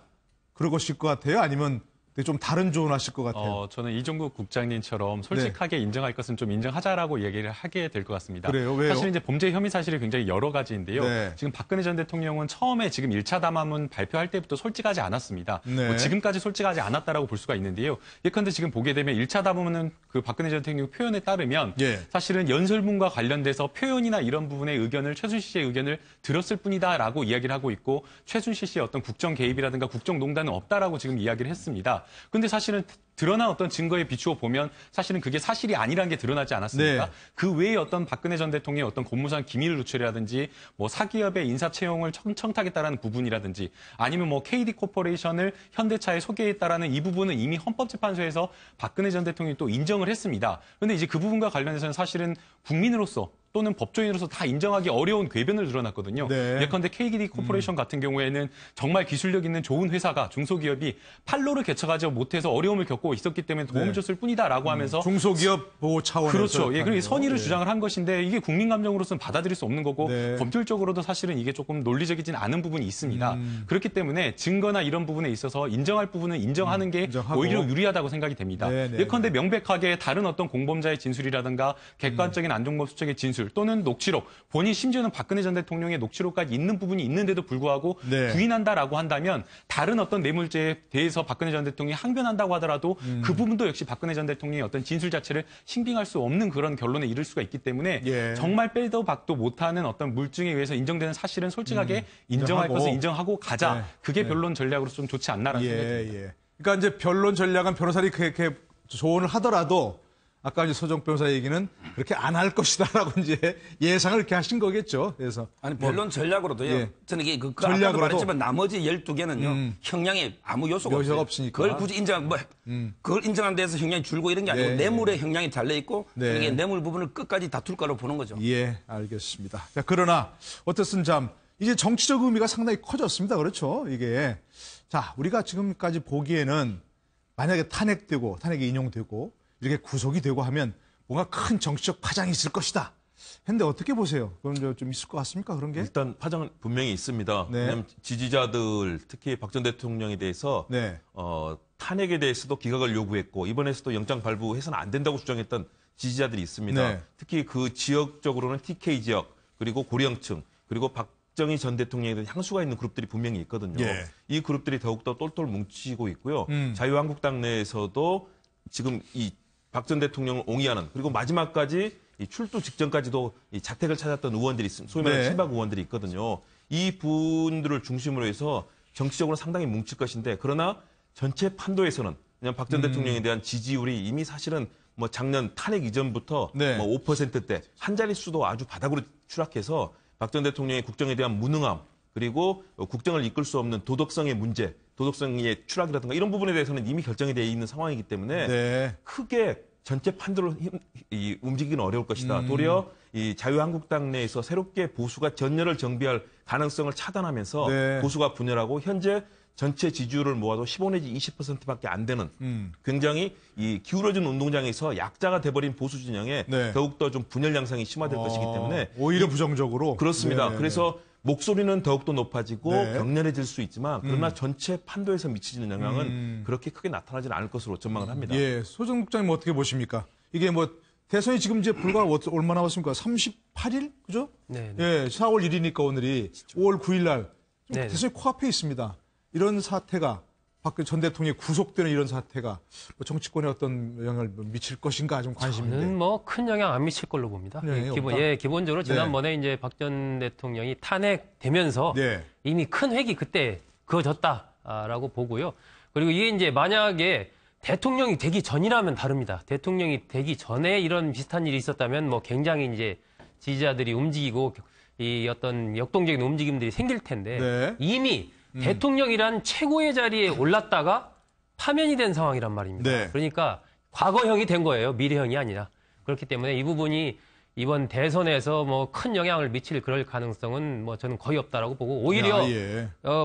그러실 것 같아요? 아니면 좀 다른 조언하실 것 같아요. 저는 이종국 국장님처럼 솔직하게 인정할 것은 좀 인정하자라고 얘기를 하게 될 것 같습니다. 그래요? 왜요? 사실 이제 범죄 혐의 사실이 굉장히 여러 가지인데요. 지금 박근혜 전 대통령은 처음에 지금 1차 담화문 발표할 때부터 솔직하지 않았습니다. 뭐 지금까지 솔직하지 않았다라고 볼 수가 있는데요. 예컨대 지금 보게 되면 1차 담화문은 그 박근혜 전 대통령 표현에 따르면 사실은 연설문과 관련돼서 표현이나 이런 부분의 의견을 최순실 씨의 의견을 들었을 뿐이다라고 이야기를 하고 있고 최순실 씨의 어떤 국정 개입이라든가 국정농단은 없다라고 지금 이야기를 했습니다. 근데 사실은 드러난 어떤 증거에 비추어 보면 사실은 그게 사실이 아니라는 게 드러나지 않았습니까? 그 외에 어떤 박근혜 전 대통령의 어떤 공무상 기밀 누출이라든지 뭐 사기업의 인사 채용을 청탁했다라는 부분이라든지 아니면 뭐 KD 코퍼레이션을 현대차에 소개했다라는 이 부분은 이미 헌법재판소에서 박근혜 전 대통령이 또 인정을 했습니다. 그런데 이제 그 부분과 관련해서는 사실은 국민으로서 또는 법조인으로서 다 인정하기 어려운 궤변을 드러났거든요. 예컨대 KD 코퍼레이션 같은 경우에는 정말 기술력 있는 좋은 회사가 중소기업이 판로를 개척하지 못해서 어려움을 겪고 받고 있었기 때문에 도움을 줬을 뿐이다라고 하면서 중소기업 보호 차원에서 그렇죠. 예, 그리고 선의를 예. 주장을 한 것인데 이게 국민 감정으로서는 받아들일 수 없는 거고 네. 법률적으로도 사실은 이게 조금 논리적이진 않은 부분이 있습니다. 그렇기 때문에 증거나 이런 부분에 있어서 인정할 부분은 인정하는 게 인정하고. 오히려 유리하다고 생각이 됩니다. 네, 네, 예컨대 명백하게 다른 어떤 공범자의 진술이라든가 객관적인 안종범 수척의 진술 또는 녹취록, 본인 심지어는 박근혜 전 대통령의 녹취록까지 있는 부분이 있는데도 불구하고 네. 부인한다라고 한다면 다른 어떤 뇌물죄에 대해서 박근혜 전 대통령이 항변한다고 하더라도 그 부분도 역시 박근혜 전 대통령의 어떤 진술 자체를 신빙할 수 없는 그런 결론에 이를 수가 있기 때문에 예. 정말 빼도 박도 못하는 어떤 물증에 의해서 인정되는 사실은 솔직하게 인정할 인정하고. 것을 인정하고 가자. 네. 그게 네. 변론 전략으로 좀 좋지 않나라는 생각이 듭니다. 예. 그러니까 이제 변론 전략은 변호사들이 그렇게 조언을 하더라도 아까 이제 소정 변호사 얘기는 그렇게 안 할 것이다라고 이제 예상을 이렇게 하신 거겠죠. 그래서 아니 변론 전략으로도요. 예. 저는 이게 그 전략으로도? 아까도 말했지만 나머지 12개는요. 형량에 아무 요소가 없으니까. 그걸 굳이 그걸 인정한 데서 형량이 줄고 이런 게 아니고 네. 뇌물에 형량이 달려 있고 네. 이게 뇌물 부분을 끝까지 다툴 거라고 보는 거죠. 예, 알겠습니다. 자, 그러나 어떻든 참 이제 정치적 의미가 상당히 커졌습니다. 그렇죠? 이게 자, 우리가 지금까지 보기에는 만약에 탄핵이 인용되고 이렇게 구속이 되고 하면 뭔가 큰 정치적 파장이 있을 것이다. 근데 어떻게 보세요? 그럼 좀 있을 것 같습니까? 그런 게? 일단 파장은 분명히 있습니다. 네. 왜냐하면 지지자들, 특히 박 전 대통령에 대해서 네. 탄핵에 대해서도 기각을 요구했고 이번에서도 영장 발부해서는 안 된다고 주장했던 지지자들이 있습니다. 네. 특히 그 지역적으로는 TK 지역 그리고 고령층 그리고 박정희 전 대통령에 대한 향수가 있는 그룹들이 분명히 있거든요. 예. 이 그룹들이 더욱더 똘똘 뭉치고 있고요. 자유한국당 내에서도 지금 이 박 전 대통령을 옹이하는 그리고 마지막까지 이 출두 직전까지도 이 자택을 찾았던 의원들이 있습니다. 소위 말하는 네. 친박 의원들이 있거든요. 이 분들을 중심으로 해서 정치적으로 상당히 뭉칠 것인데 그러나 전체 판도에서는 그냥 박 전 대통령에 대한 지지율이 이미 사실은 뭐 작년 탄핵 이전부터 네. 뭐 5%대 한 자릿수도 아주 바닥으로 추락해서 박 전 대통령의 국정에 대한 무능함 그리고 국정을 이끌 수 없는 도덕성의 문제, 도덕성의 추락이라든가 이런 부분에 대해서는 이미 결정이 되어 있는 상황이기 때문에 네. 크게 전체 판도를 움직이기는 어려울 것이다. 도리어 이 자유한국당 내에서 새롭게 보수가 전열을 정비할 가능성을 차단하면서 네. 보수가 분열하고 현재 전체 지지율을 모아도 15 내지 20%밖에 안 되는 굉장히 이 기울어진 운동장에서 약자가 돼버린 보수 진영에 네. 더욱더 좀 분열 양상이 심화될 것이기 때문에 오히려 부정적으로 그렇습니다. 네. 그래서 목소리는 더욱더 높아지고 네. 격렬해질 수 있지만 그러나 전체 판도에서 미치는 영향은 그렇게 크게 나타나지는 않을 것으로 전망을 합니다. 예, 소정 국장님 어떻게 보십니까? 이게 뭐 대선이 지금 이제 불과 얼마 남았습니까? 38일? 그죠? 네. 예, 4월 1일이니까 오늘이 5월 9일 날 네. 대선이 코앞에 있습니다. 이런 사태가 박근혜 전 대통령이 구속되는 이런 사태가 뭐 정치권에 어떤 영향을 미칠 것인가 좀 관심인데. 저는 뭐 큰 영향 안 미칠 걸로 봅니다. 네, 없다. 기본적으로 지난번에 이제 박 전 대통령이 탄핵되면서 네. 이미 큰 획이 그때 그어졌다라고 보고요. 그리고 이게 이제 만약에 대통령이 되기 전이라면 다릅니다. 대통령이 되기 전에 이런 비슷한 일이 있었다면 뭐 굉장히 이제 지지자들이 움직이고 이 어떤 역동적인 움직임들이 생길 텐데 네. 이미 대통령이란 최고의 자리에 올랐다가 파면이 된 상황이란 말입니다. 네. 그러니까 과거형이 된 거예요. 미래형이 아니라. 그렇기 때문에 이 부분이 이번 대선에서 뭐 큰 영향을 미칠 그럴 가능성은 뭐 저는 거의 없다라고 보고 오히려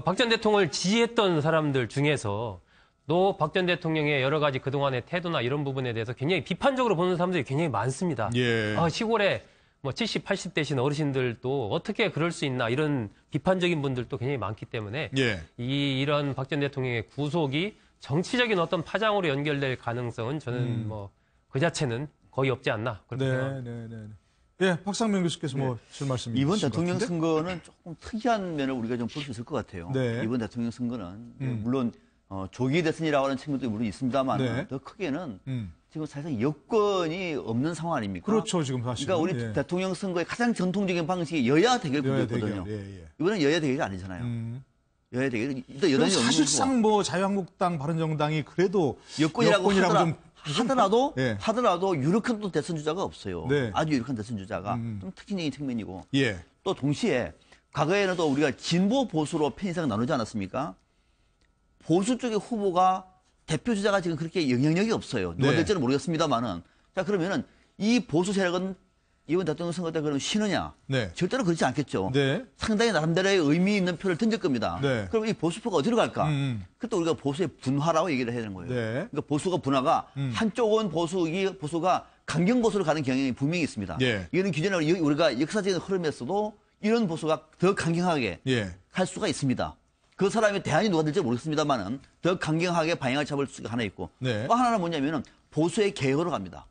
박 전 대통령을 지지했던 사람들 중에서 또 박 전 대통령의 여러 가지 그동안의 태도나 이런 부분에 대해서 굉장히 비판적으로 보는 사람들이 굉장히 많습니다. 예. 시골에 뭐 70, 80대신 어르신들도 어떻게 그럴 수 있나 이런 비판적인 분들도 굉장히 많기 때문에 예. 이런 박 전 대통령의 구속이 정치적인 어떤 파장으로 연결될 가능성은 저는 뭐 그 자체는 거의 없지 않나 그렇게 생각합니다. 예, 박상명 교수께서 뭐 줄 말씀이 이번 있으신 대통령 것 같은데? 선거는 조금 특이한 면을 우리가 좀 볼 수 있을 것 같아요. 네. 이번 대통령 선거는 물론 조기 대선이라고 하는 친구도 물론 있습니다만 네. 더 크게는 지금 사실상 여건이 없는 상황 아닙니까? 그렇죠, 지금 사실. 그러니까 우리 예. 대통령 선거의 가장 전통적인 방식이 여야 대결 구도였거든요. 예. 이번엔 여야 대결이 아니잖아요. 여야 대결 일단 여당이 사실상 뭐 자유한국당, 바른정당이 그래도 여권이라고 좀 하더라도 유력한 또 대선 주자가 없어요. 네. 아주 유력한 대선 주자가 좀 특징적인 측면이고 예. 또 동시에 과거에는 또 우리가 진보 보수로 편의상 나누지 않았습니까? 보수 쪽의 후보가 대표 주자가 지금 그렇게 영향력이 없어요. 누가 네. 될지는 모르겠습니다만은 자 그러면은 이 보수 세력은 이번 대통령 선거 때 그럼 쉬느냐? 네. 절대로 그렇지 않겠죠. 네. 상당히 나름대로의 의미 있는 표를 던질 겁니다. 네. 그럼 이 보수표가 어디로 갈까? 그때 우리가 보수의 분화라고 얘기를 해야 되는 거예요. 네. 그러니까 보수가 분화가 한쪽은 보수가 강경 보수로 가는 경향이 분명히 있습니다. 예. 이거는 기존에 우리가 역사적인 흐름에서도 이런 보수가 더 강경하게 예. 할 수가 있습니다. 그 사람의 대안이 누가 될지 모르겠습니다만은 더 강경하게 방향을 잡을 수가 하나 있고 네. 또 하나는 뭐냐면은 보수의 개혁으로 갑니다.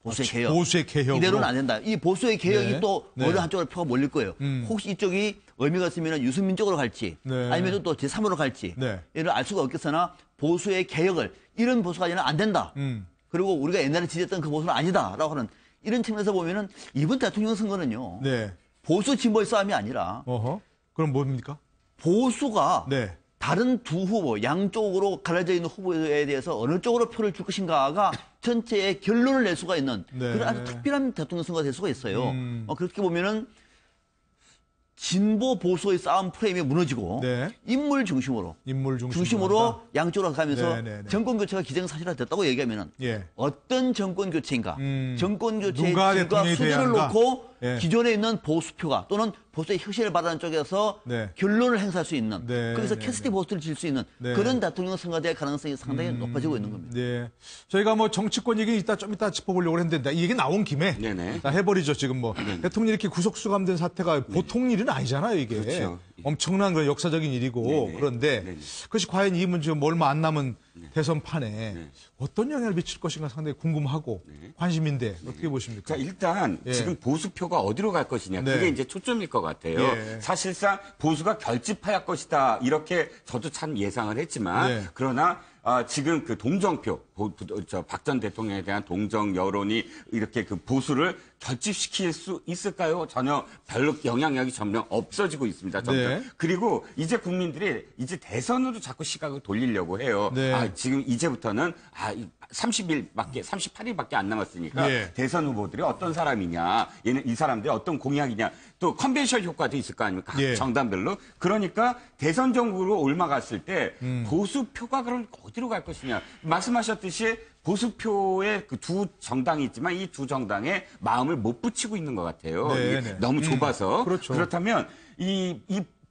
보수의 개혁. 보수의 개혁. 이대로는 안 된다. 이 보수의 개혁이 네. 또 네. 어느 한쪽으로 표가 몰릴 거예요. 혹시 이쪽이 의미가 있으면 유승민 쪽으로 갈지 네. 아니면 또 제3으로 갈지 네. 이를 알 수가 없겠으나 보수의 개혁을 이런 보수가 아니라 안 된다. 그리고 우리가 옛날에 지지했던 그 보수는 아니다라고 하는 이런 측면에서 보면은 이번 대통령 선거는요. 네. 보수 진보의 싸움이 아니라 어허. 그럼 뭡니까? 보수가 네. 다른 두 후보, 양쪽으로 갈라져 있는 후보에 대해서 어느 쪽으로 표를 줄 것인가가 전체의 결론을 낼 수가 있는 네. 그런 아주 특별한 대통령 선거가 될 수가 있어요. 그렇게 보면은 진보 보수의 싸움 프레임이 무너지고 네. 인물 중심으로 중심으로 양쪽으로 가면서 네, 네, 네. 정권 교체가 기정사실화 됐다고 얘기하면은 예. 어떤 정권 교체인가? 정권 교체의 누가 질과 대통령이 돼야 수준을 하는가? 놓고 예. 기존에 있는 보수표가 또는 보수의 혁신을 바라는 쪽에서 네. 결론을 행사할 수 있는 네, 거기서 네, 캐스팅 보수를 질 수 있는 네. 그런 대통령 선거될 가능성이 상당히 높아지고 있는 겁니다. 네. 저희가 뭐 정치권 얘기 좀 이따 짚어보려고 했는데 이 얘기 나온 김에 네네. 다 해버리죠. 지금 뭐 대통령이 이렇게 구속 수감된 사태가 보통 일은 아니잖아요. 이게 그렇죠. 엄청난 그런 역사적인 일이고 네네. 그런데 네네. 그것이 과연 이 문제 뭐 얼마 안 남은 대선판에 어떤 영향을 미칠 것인가 상당히 궁금하고 관심인데 어떻게 보십니까? 자, 일단 예. 지금 보수표가 어디로 갈 것이냐. 네. 그게 이제 초점일 것 같아요. 예. 사실상 보수가 결집할 것이다. 이렇게 저도 참 예상을 했지만 네. 그러나 지금 그 동정표, 박 전 대통령에 대한 동정 여론이 이렇게 그 보수를 결집시킬 수 있을까요? 전혀 별로 영향력이 점점 없어지고 있습니다. 점점. 네. 그리고 이제 국민들이 이제 대선으로 자꾸 시각을 돌리려고 해요. 네. 지금 이제부터는 38일밖에 안 남았으니까 예. 대선 후보들이 어떤 사람이냐, 얘는 이 사람들이 어떤 공약이냐, 또 컨벤션 효과도 있을 거 아닙니까? 각 예. 정당별로. 그러니까 대선 정국으로 올라갔을 때 보수표가 그럼 어디로 갈 것이냐. 말씀하셨듯이 보수표의 그 두 정당이 있지만 이 두 정당의 마음을 못 붙이고 있는 것 같아요. 네, 이게 네. 너무 좁아서. 그렇죠. 그렇다면 이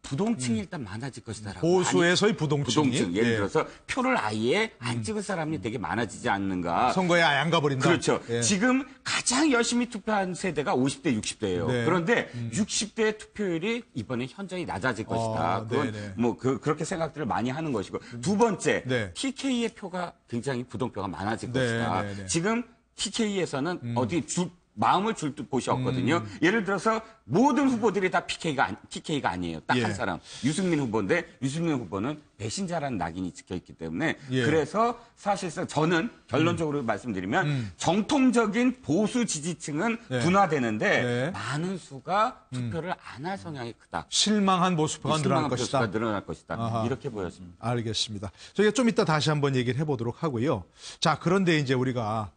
부동층이 일단 많아질 것이다라고. 보수에서의 부동층이 예를 예. 들어서 표를 아예 안 찍은 사람이 되게 많아지지 않는가. 선거에 아예 안 가버린다. 그렇죠. 예. 지금 가장 열심히 투표한 세대가 50대, 60대예요. 네. 그런데 60대의 투표율이 이번에 현저히 낮아질 것이다. 그건 네네. 뭐 그렇게 생각들을 많이 하는 것이고. 두 번째, 네. TK의 표가 굉장히 부동표가 많아질 네, 것이다. 네, 네. 지금 TK에서는 어디 마음을 줄 곳이 없거든요. 예를 들어서 모든 후보들이 다 TK가 아니에요. 딱 예. 한 사람. 유승민 후보인데 유승민 후보는 배신자라는 낙인이 찍혀 있기 때문에 예. 그래서 사실상 저는 결론적으로 말씀드리면 정통적인 보수 지지층은 네. 분화되는데 네. 많은 수가 투표를 안 할 성향이 크다. 실망한 보수표가 늘어날 실망한 것이다. 표수가 늘어날 것이다. 아하. 이렇게 보였습니다. 알겠습니다. 저희가 좀 이따 다시 한번 얘기를 해보도록 하고요. 자, 그런데 이제 우리가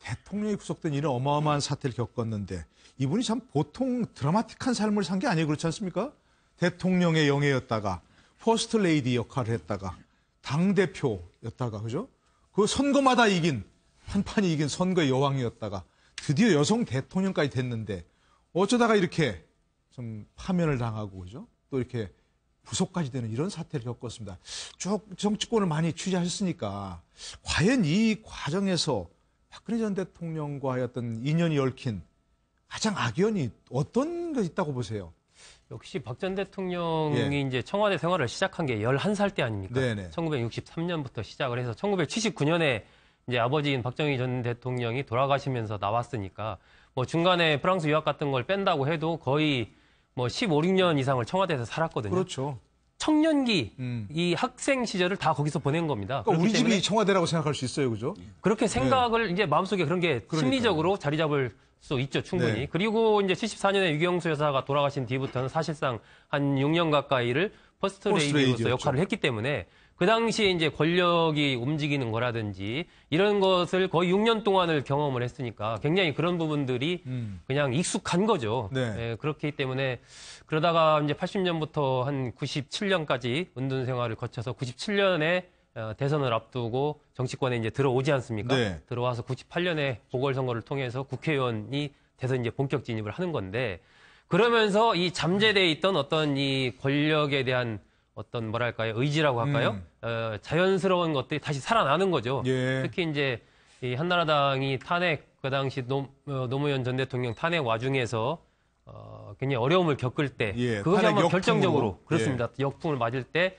대통령이 구속된 이런 어마어마한 사태를 겪었는데 이분이 참 보통 드라마틱한 삶을 산 게 아니에요. 그렇지 않습니까? 대통령의 영예였다가 퍼스트 레이디 역할을 했다가 당대표였다가 그죠? 그 선거마다 이긴 판판이 이긴 선거의 여왕이었다가 드디어 여성 대통령까지 됐는데 어쩌다가 이렇게 좀 파면을 당하고 그죠? 또 이렇게 구속까지 되는 이런 사태를 겪었습니다. 쭉 정치권을 많이 취재하셨으니까 과연 이 과정에서 박근혜 전 대통령과의 어떤 인연이 얽힌 가장 악연이 어떤 게 있다고 보세요? 역시 박 전 대통령이 예. 이제 청와대 생활을 시작한 게 11살 때 아닙니까? 네네. 1963년부터 시작을 해서 1979년에 이제 아버지인 박정희 전 대통령이 돌아가시면서 나왔으니까 뭐 중간에 프랑스 유학 같은 걸 뺀다고 해도 거의 뭐 15, 16년 이상을 청와대에서 살았거든요. 그렇죠. 청년기 이 학생 시절을 다 거기서 보낸 겁니다. 그러니까 우리 그렇기 때문에 집이 청와대라고 생각할 수 있어요, 그죠? 그렇게 생각을 이제 마음속에 그런 게 그러니까요. 심리적으로 자리 잡을 수 있죠, 충분히. 네. 그리고 이제 74년에 유경수 여사가 돌아가신 뒤부터는 사실상 한 6년 가까이를 퍼스트 레이디로서 레이디였죠. 역할을 했기 때문에 그 당시에 이제 권력이 움직이는 거라든지 이런 것을 거의 6년 동안을 경험을 했으니까 굉장히 그런 부분들이 그냥 익숙한 거죠. 네. 예, 그렇기 때문에 그러다가 이제 80년부터 한 97년까지 운동 생활을 거쳐서 97년에 대선을 앞두고 정치권에 이제 들어오지 않습니까? 네. 들어와서 98년에 보궐선거를 통해서 국회의원이 돼서 이제 본격 진입을 하는 건데 그러면서 이 잠재되어 있던 어떤 이 권력에 대한 어떤 뭐랄까요 의지라고 할까요? 자연스러운 것들이 다시 살아나는 거죠. 예. 특히 이제 이 한나라당이 탄핵 그 당시 노무현 전 대통령 탄핵 와중에서 굉장히 어려움을 겪을 때 예, 그것이 탄핵 아마 역풍으로. 결정적으로 예. 그렇습니다. 역풍을 맞을 때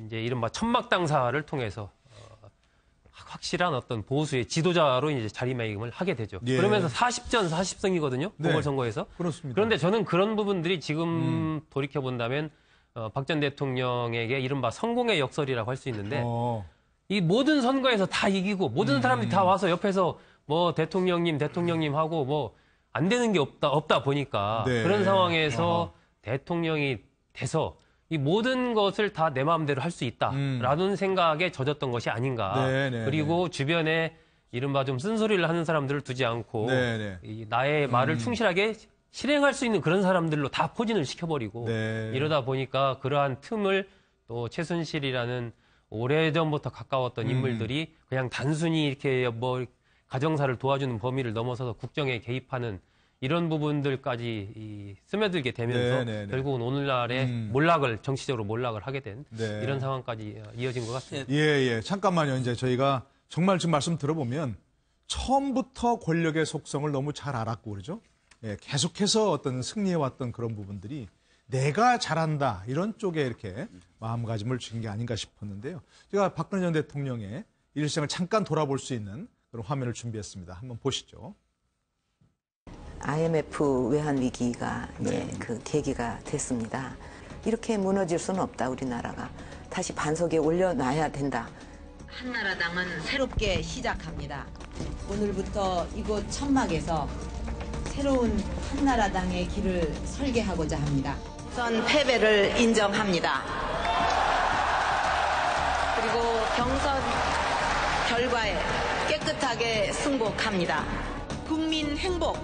이제 이른바 천막당사를 통해서 확실한 어떤 보수의 지도자로 이제 자리매김을 하게 되죠. 예. 그러면서 40전 40승이거든요. 네. 보궐선거에서. 그렇습니다. 그런데 저는 그런 부분들이 지금 돌이켜 본다면 박 전 대통령에게 이른바 성공의 역설이라고 할 수 있는데 이 모든 선거에서 다 이기고 모든 사람들이 다 와서 옆에서 뭐 대통령님 하고 뭐 안 되는 게 없다 보니까 네. 그런 상황에서 대통령이 돼서 이 모든 것을 다 내 마음대로 할 수 있다라는 생각에 젖었던 것이 아닌가. 네, 네, 그리고 주변에 이른바 좀 쓴소리를 하는 사람들을 두지 않고 네. 이 나의 말을 충실하게 실행할 수 있는 그런 사람들로 다 포진을 시켜버리고 네. 이러다 보니까 그러한 틈을 또 최순실이라는 오래전부터 가까웠던 인물들이 그냥 단순히 이렇게 뭐 가정사를 도와주는 범위를 넘어서서 국정에 개입하는 이런 부분들까지 스며들게 되면서 결국은 오늘날의 정치적으로 몰락을 하게 된 이런 상황까지 이어진 것 같습니다. 예. 잠깐만요. 이제 저희가 정말 지금 말씀 들어보면 처음부터 권력의 속성을 너무 잘 알았고 그러죠. 예, 계속해서 어떤 승리해왔던 그런 부분들이 내가 잘한다 이런 쪽에 이렇게 마음가짐을 주신 게 아닌가 싶었는데요. 제가 박근혜 전 대통령의 일생을 잠깐 돌아볼 수 있는 그런 화면을 준비했습니다. 한번 보시죠. IMF 외환 위기가 이제 그 계기가 됐습니다. 이렇게 무너질 수는 없다, 우리나라가. 다시 반석에 올려놔야 된다. 한나라당은 새롭게 시작합니다. 오늘부터 이곳 천막에서 새로운 한나라당의 길을 설계하고자 합니다. 선 패배를 인정합니다. 그리고 경선 결과에 깨끗하게 승복합니다. 국민 행복,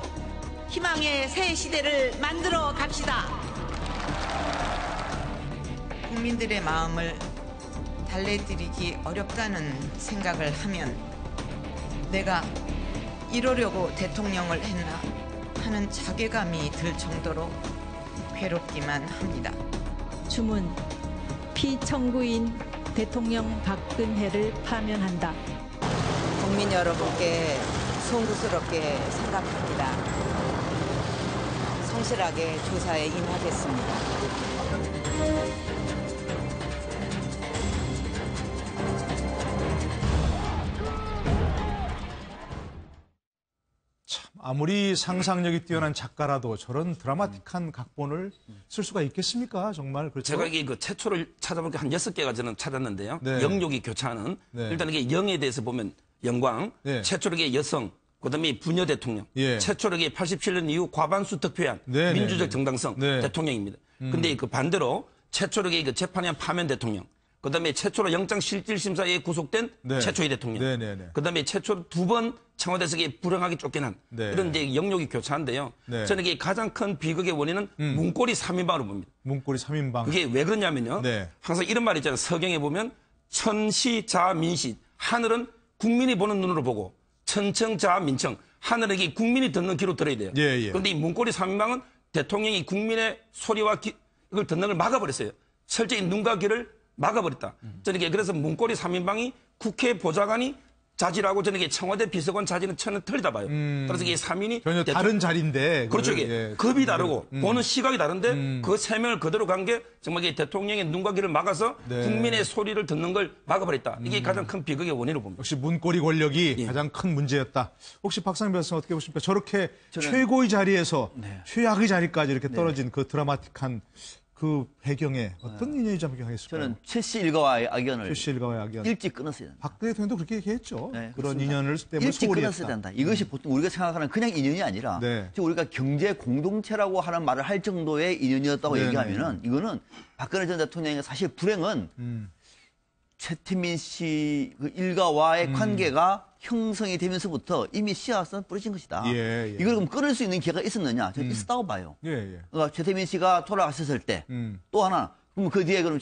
희망의 새 시대를 만들어 갑시다. 국민들의 마음을 달래드리기 어렵다는 생각을 하면 내가 이러려고 대통령을 했나 하는 자괴감이 들 정도로 괴롭기만 합니다. 주문, 피청구인 대통령 박근혜를 파면한다. 국민 여러분께 송구스럽게 생각합니다. 성실하게 조사에 임하겠습니다. 아무리 상상력이 뛰어난 작가라도 저런 드라마틱한 각본을 쓸 수가 있겠습니까? 정말 그렇죠. 제가 이게 그 최초를 찾아보니까 한 6개가 저는 찾았는데요. 네. 영역이 교차하는 네. 일단 이게 영에 대해서 보면 영광, 네. 최초로 이게 여성, 그다음에 부녀 대통령, 예. 최초로 이게 87년 이후 과반수 득표한 네, 민주적 네. 정당성 네. 대통령입니다. 근데 그 반대로 최초로 이게 그 재판에 한 파면 대통령, 그다음에 최초로 영장실질심사에 구속된 네. 최초의 대통령, 네. 그다음에 최초로 2번 청와대에서 불행하게 쫓겨난 네. 이런 이제 영역이 교차한데요. 네. 저는 이게 가장 큰 비극의 원인은 문고리 3인방으로 봅니다. 문고리 3인방. 그게 왜 그러냐면요. 네. 항상 이런 말이 있잖아요. 서경에 보면 천시자민시, 하늘은 국민이 보는 눈으로 보고 천청자민청, 하늘에게 국민이 듣는 귀로 들어야 돼요. 예. 그런데 이 문고리 3인방은 대통령이 국민의 소리와 이걸 듣는 걸 막아버렸어요. 철저히 눈과 귀를 막아버렸다. 저는 그래서 문고리 3인방이 국회 보좌관이 자질하고 저는 청와대 비서관 자질은 천은 틀리다 봐요. 그래서 이게 3인이 전혀 다른 자리인데. 그렇죠. 이게 예. 급이 다르고 보는 시각이 다른데 그 세 명을 그대로 간 게 정말 이게 대통령의 눈과 귀를 막아서 네. 국민의 소리를 듣는 걸 막아버렸다. 이게 가장 큰 비극의 원인으로 봅니다. 역시 문고리 권력이 예. 가장 큰 문제였다. 혹시 박상민 변호사 어떻게 보십니까? 저렇게 최고의 자리에서 최악의 자리까지 이렇게 떨어진 그 드라마틱한 그 배경에 어떤 인연이 잠겨있을까요? 저는 최씨 일가와의 악연을 최씨 일가와의 악연. 일찍 끊었어야 된다. 박 대통령도 그렇게 얘기했죠. 네, 그런 그렇습니다. 인연을 때문에 일찍 소홀히 끊었어야 했다. 된다. 이것이 보통 우리가 생각하는 그냥 인연이 아니라 네. 지금 우리가 경제 공동체라고 하는 말을 할 정도의 인연이었다고 네, 얘기하면은 이거는 박근혜 전 대통령의 사실 불행은 최태민 씨 그 일가와의 관계가 형성이 되면서부터 이미 씨앗은 뿌려진 것이다. 예. 이걸 그럼 끊을 수 있는 기회가 있었느냐? 저는 있었다고 봐요. 예. 그러니까 최태민 씨가 돌아가셨을 때 또 하나 그럼 그 뒤에 그럼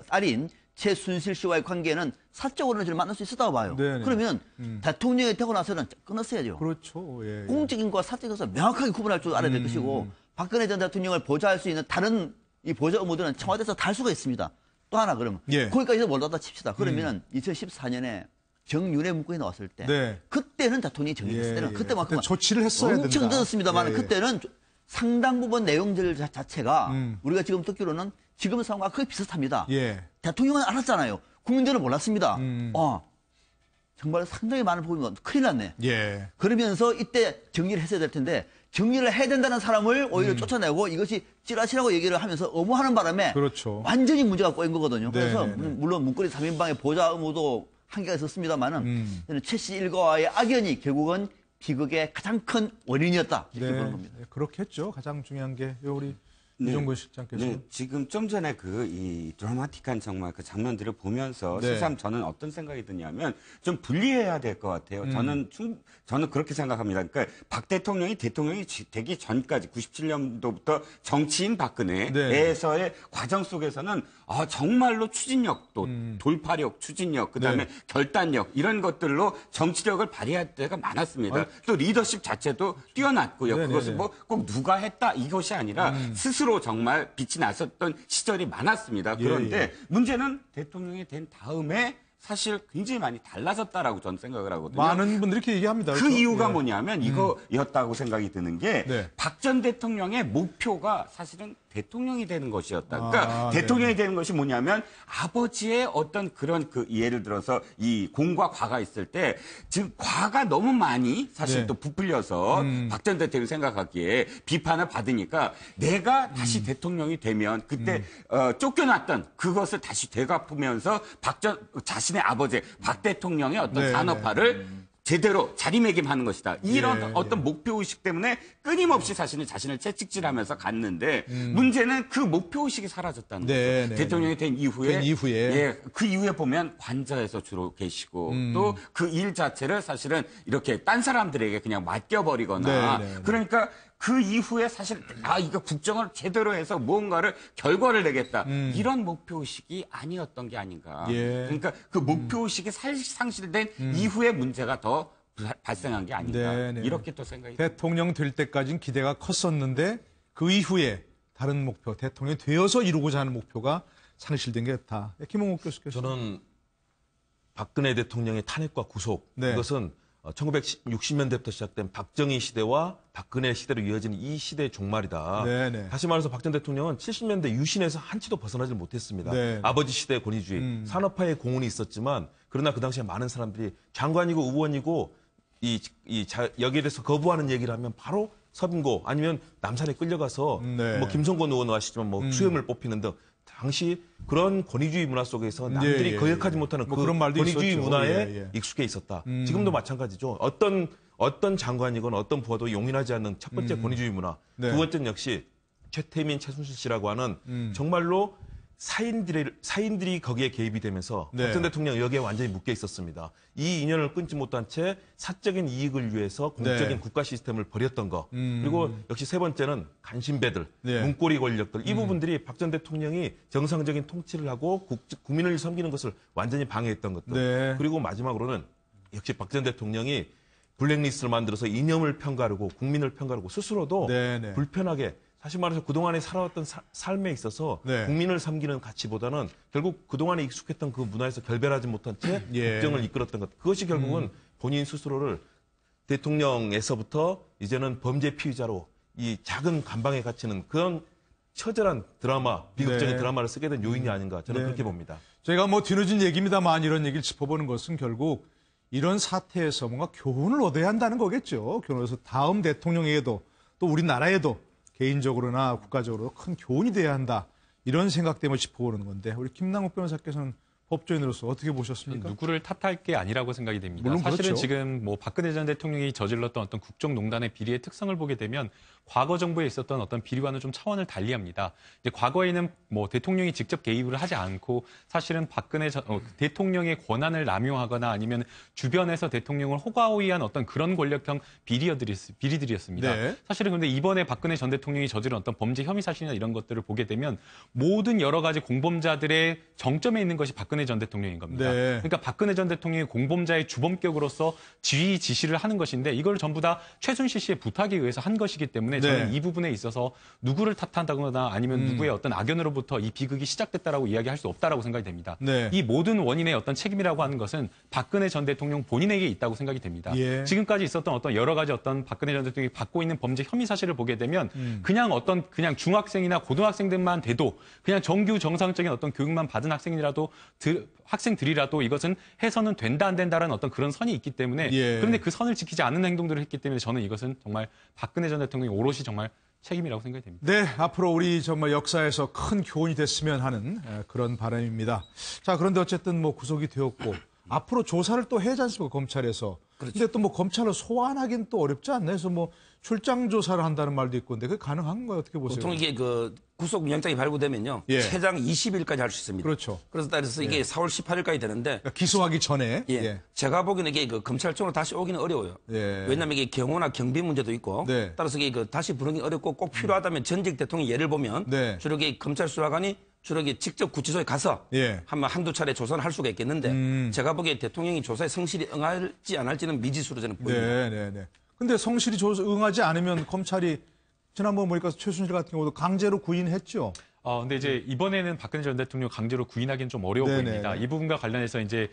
딸인 최순실 씨와의 관계는 사적으로는 저를 만날 수 있었다고 봐요. 네네. 그러면 대통령이 되고 나서는 끊었어야죠. 그렇죠. 예, 예. 공적인 것과 사적인 것을 명확하게 구분할 줄 알아야 될 것이고 박근혜 전 대통령을 보좌할 수 있는 다른 이 보좌 업무들은 청와대에서 다 할 수가 있습니다. 또 하나 그러면 예. 거기까지 몰랐다 칩시다. 그러면 2014년에 정윤회 문건이 나왔을 때 네. 그때는 대통령이 정리했을 때는 그때만큼 조치를 했어야 된다. 엄청 늦었습니다만 예, 예. 그때는 상당 부분 내용들 자체가 우리가 지금 듣기로는 지금 상황과 거의 비슷합니다. 예. 대통령은 알았잖아요. 국민들은 몰랐습니다. 정말 상당히 많은 부분이 큰일 났네. 예. 그러면서 이때 정리를 했어야 될 텐데 정리를 해야 된다는 사람을 오히려 쫓아내고 이것이 찌라시라고 얘기를 하면서 엄호하는 바람에 그렇죠. 완전히 문제가 꼬인 거거든요. 네, 그래서 네, 네. 물론 문고리 3인방의 보좌 의무도 한계가 있었습니다만은 저는 최 씨 일가와의 악연이 결국은 비극의 가장 큰 원인이었다 이렇게 보는 겁니다. 네, 그렇겠죠. 가장 중요한 게 우리 이종근 실장께서. 네, 지금 좀 전에 이 드라마틱한 정말 그 장면들을 보면서 네. 실상 저는 어떤 생각이 드냐면 좀 분리해야 될 것 같아요. 저는 그렇게 생각합니다. 그러니까 박 대통령이 되기 전까지 97년도부터 정치인 박근혜에서의 과정 속에서는 정말로 추진력, 돌파력, 추진력, 그다음에 결단력 이런 것들로 정치력을 발휘할 때가 많았습니다. 또 리더십 자체도 뛰어났고요. 네네네. 그것을 뭐 꼭 누가 했다 이것이 아니라 스스로 정말 빛이 났었던 시절이 많았습니다. 그런데 문제는 대통령이 된 다음에 사실 굉장히 많이 달라졌다라고 저는 생각을 하거든요. 많은 분들이 이렇게 얘기합니다. 그 그렇죠? 이유가 예. 뭐냐면 이거였다고 생각이 드는 게 박 전 대통령의 목표가 사실은 대통령이 되는 것이었다. 그러니까 대통령이 되는 것이 뭐냐면 아버지의 어떤 그런 예를 들어서 이 공과 과가 있을 때 즉 과가 너무 많이 사실 또 부풀려서 박 전 대통령이 생각하기에 비판을 받으니까 내가 다시 대통령이 되면 그때 쫓겨났던 그것을 다시 되갚으면서 자신의 아버지 박 대통령의 어떤 산업화를 제대로 자리매김하는 것이다. 이런 어떤 목표의식 때문에 끊임없이 자신을 채찍질하면서 갔는데 문제는 그 목표의식이 사라졌다는 거죠. 대통령이 된 이후에 그 이후에 보면 관저에서 주로 계시고 또 그 일 자체를 사실은 이렇게 딴 사람들에게 그냥 맡겨버리거나 그러니까 그 이후에 사실 이거 국정을 제대로 해서 무언가를 결과를 내겠다. 이런 목표의식이 아니었던 게 아닌가. 그러니까 그 목표의식이 상실된 이후에 문제가 더 발생한 게 아닌가. 이렇게 또 생각이 듭니다. 대통령 될 때까지는 기대가 컸었는데 그 이후에 다른 목표, 대통령이 되어서 이루고자 하는 목표가 상실된 게 다. 김홍욱 교수께서. 저는 박근혜 대통령의 탄핵과 구속 이것은 1960년대부터 시작된 박정희 시대와 박근혜 시대로 이어지는 이 시대의 종말이다. 다시 말해서 박 전 대통령은 70년대 유신에서 한치도 벗어나질 못했습니다. 아버지 시대의 권위주의, 산업화의 공헌이 있었지만 그러나 그 당시에 많은 사람들이 장관이고 의원이고 여기에 대해서 거부하는 얘기를 하면 바로 서빙고 아니면 남산에 끌려가서 뭐 김성권 의원 아시지만 뭐 수염을 뽑히는 등 당시 그런 권위주의 문화 속에서 남들이 거역하지 못하는 그 권위주의 있었죠. 문화에 익숙해 있었다. 지금도 마찬가지죠. 어떤 장관이건 어떤 부하도 용인하지 않는 첫 번째 권위주의 문화. 두 번째는 역시 최태민, 최순실 씨라고 하는 정말로 사인들이 거기에 개입이 되면서 박 전 대통령 여기에 완전히 묶여 있었습니다. 이 인연을 끊지 못한 채 사적인 이익을 위해서 공적인 국가 시스템을 버렸던 거. 그리고 역시 세 번째는 간신배들, 문고리 권력들. 이 부분들이 박 전 대통령이 정상적인 통치를 하고 국민을 섬기는 것을 완전히 방해했던 것들. 그리고 마지막으로는 역시 박 전 대통령이 블랙리스트를 만들어서 이념을 편가르고 국민을 편가르고 스스로도 불편하게 사실 말해서 그동안에 살아왔던 삶에 있어서 국민을 섬기는 가치보다는 결국 그동안에 익숙했던 그 문화에서 결별하지 못한 채 국정을 이끌었던 것. 그것이 결국은 본인 스스로를 대통령에서부터 이제는 범죄 피의자로 이 작은 감방에 갇히는 그런 처절한 드라마, 비극적인 드라마를 쓰게 된 요인이 아닌가 저는 그렇게 봅니다. 저희가 뭐 뒤늦은 얘기입니다만 이런 얘기를 짚어보는 것은 결국 이런 사태에서 뭔가 교훈을 얻어야 한다는 거겠죠. 교훈에서 다음 대통령에게도 또 우리나라에도 개인적으로나 국가적으로 큰 교훈이 돼야 한다. 이런 생각 때문에 짚어보는 건데 우리 김남욱 변호사께서는 법조인으로서 어떻게 보셨습니까? 누구를 탓할 게 아니라고 생각이 됩니다. 물론 사실은 그렇죠. 지금 뭐 박근혜 전 대통령이 저질렀던 어떤 국정농단의 비리의 특성을 보게 되면 과거 정부에 있었던 어떤 비리와는 좀 차원을 달리합니다. 이제 과거에는 뭐 대통령이 직접 개입을 하지 않고 사실은 박근혜 대통령의 권한을 남용하거나 아니면 주변에서 대통령을 호가호위한 어떤 그런 권력형 비리들이었습니다. 네. 사실은 그런데 이번에 박근혜 전 대통령이 저지른 어떤 범죄 혐의 사실이나 이런 것들을 보게 되면 모든 여러 가지 공범자들의 정점에 있는 것이 박근혜 전 대통령인 겁니다. 네. 그러니까 박근혜 전 대통령이 공범자의 주범격으로서 지휘 지시를 하는 것인데 이걸 전부 다 최순실 씨의 부탁에 의해서 한 것이기 때문에 저는 네. 이 부분에 있어서 누구를 탓한다거나 아니면 누구의 어떤 악연으로부터 이 비극이 시작됐다라고 이야기할 수 없다라고 생각이 됩니다. 네. 이 모든 원인의 어떤 책임이라고 하는 것은 박근혜 전 대통령 본인에게 있다고 생각이 됩니다. 예. 지금까지 있었던 어떤 여러 가지 어떤 박근혜 전 대통령이 받고 있는 범죄 혐의 사실을 보게 되면 그냥 중학생이나 고등학생들만 돼도 그냥 정규 정상적인 어떤 교육만 받은 학생들이라도 이것은 해서는 된다 안 된다라는 어떤 그런 선이 있기 때문에 예. 그런데 그 선을 지키지 않는 행동들을 했기 때문에 저는 이것은 정말 박근혜 전 대통령이 오롯이 정말 책임이라고 생각이 됩니다. 네, 앞으로 우리 정말 역사에서 큰 교훈이 됐으면 하는 그런 바람입니다. 자, 그런데 어쨌든 뭐 구속이 되었고 앞으로 조사를 또 해야지 않습니까, 검찰에서. 그런데 또 뭐 검찰로 소환하기는 또 어렵지 않나요? 그래서 뭐 출장 조사를 한다는 말도 있고, 근데 그게 가능한 거예요? 어떻게 보세요? 보통 이게 그 구속영장이 발부되면요. 예. 최장 20일까지 할 수 있습니다. 그렇죠. 그래서 따라서 이게 4월 18일까지 되는데 그러니까 기소하기 전에. 예. 제가 보기에는 이게 그 검찰청으로 다시 오기는 어려워요. 예. 왜냐하면 이게 경호나 경비 문제도 있고 네. 따라서 이게 그 다시 부르기 어렵고 꼭 필요하다면 전직 대통령 예를 보면 네. 주로 이게 검찰 수사관이 주로 이게 직접 구치소에 가서 예. 한두 차례 조사를 할 수가 있겠는데 제가 보기에 대통령이 조사에 성실히 응할지 안 할지는 미지수로 저는 보입니다. 네. 근데 성실히 응하지 않으면 검찰이 지난번 보니까 최순실 같은 경우도 강제로 구인했죠. 근데 이제 이번에는 박근혜 전 대통령 강제로 구인하기는 좀 어려워 네네. 보입니다. 이 부분과 관련해서 이제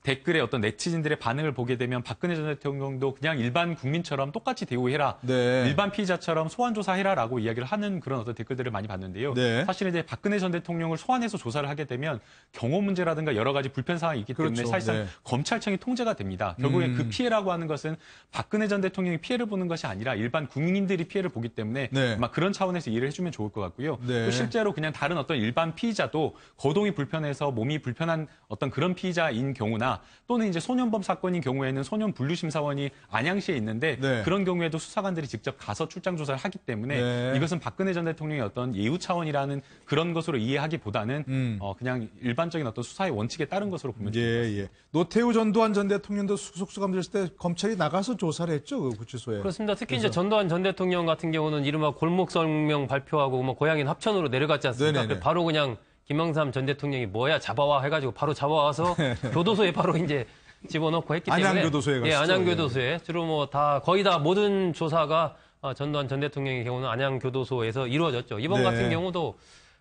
댓글에 어떤 네티즌들의 반응을 보게 되면 박근혜 전 대통령도 그냥 일반 국민처럼 똑같이 대우해라. 네. 일반 피의자처럼 소환조사해라라고 이야기를 하는 그런 어떤 댓글들을 많이 봤는데요. 네. 사실은 이제 박근혜 전 대통령을 소환해서 조사를 하게 되면 경호 문제라든가 여러 가지 불편 사항이 있기 때문에 그렇죠. 사실상 네. 검찰청이 통제가 됩니다. 결국엔 그 피해라고 하는 것은 박근혜 전 대통령이 피해를 보는 것이 아니라 일반 국민들이 피해를 보기 때문에 네. 아마 그런 차원에서 이해를 해주면 좋을 것 같고요. 네. 또 실제로 그냥 다른 어떤 일반 피의자도 거동이 불편해서 몸이 불편한 어떤 그런 피의자인 경우나 또는 이제 소년범 사건인 경우에는 소년 분류심사원이 안양시에 있는데 네. 그런 경우에도 수사관들이 직접 가서 출장 조사를 하기 때문에 네. 이것은 박근혜 전 대통령의 어떤 예우 차원이라는 그런 것으로 이해하기보다는 그냥 일반적인 어떤 수사의 원칙에 따른 것으로 보면 좋을 것 같습니다. 노태우 전두환 전 대통령도 수석수감 됐을 때 검찰이 나가서 조사를 했죠, 그 구치소에. 그렇습니다. 특히 이제 전두환 전 대통령 같은 경우는 이른바 골목설명 발표하고 뭐 고향인 합천으로 내려갔지 않습니까? 네네네. 바로 그냥 김영삼 전 대통령이 뭐야 잡아와 해가지고 바로 잡아와서 교도소에 바로 이제 집어넣고 했기 때문에 안양교도소에 갔죠. 예, 안양교도소에 주로 뭐 다 거의 다 모든 조사가 전두환 전 대통령의 경우는 안양교도소에서 이루어졌죠. 이번 네. 같은 경우도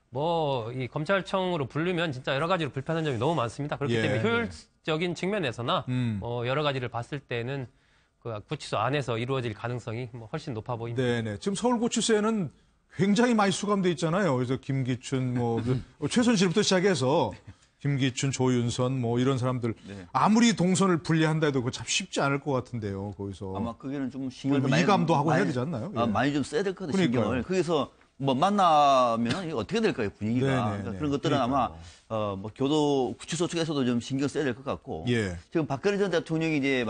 뭐 이 검찰청으로 부르면 진짜 여러 가지로 불편한 점이 너무 많습니다. 그렇기 예. 때문에 효율적인 측면에서나 여러 가지를 봤을 때는 그 구치소 안에서 이루어질 가능성이 뭐 훨씬 높아 보입니다. 네네. 지금 서울구치소에는 굉장히 많이 수감돼 있잖아요. 그래서 김기춘, 최순실부터 시작해서 김기춘, 조윤선, 이런 사람들 아무리 동선을 분리한다 해도 그거 참 쉽지 않을 것 같은데요. 거기서 아마 그게는 좀 신경을 위감도 하고 해야 되지 않나요? 예. 많이 좀 써야 될 것 같아요. 그러니까요. 신경을. 거기서 뭐 만나면 이게 어떻게 될까요, 분위기가. 네네네. 그러니까 그런 것들은 아마 교도 구치소 측에서도 좀 신경 써야 될 것 같고. 예. 지금 박근혜 전 대통령이 이제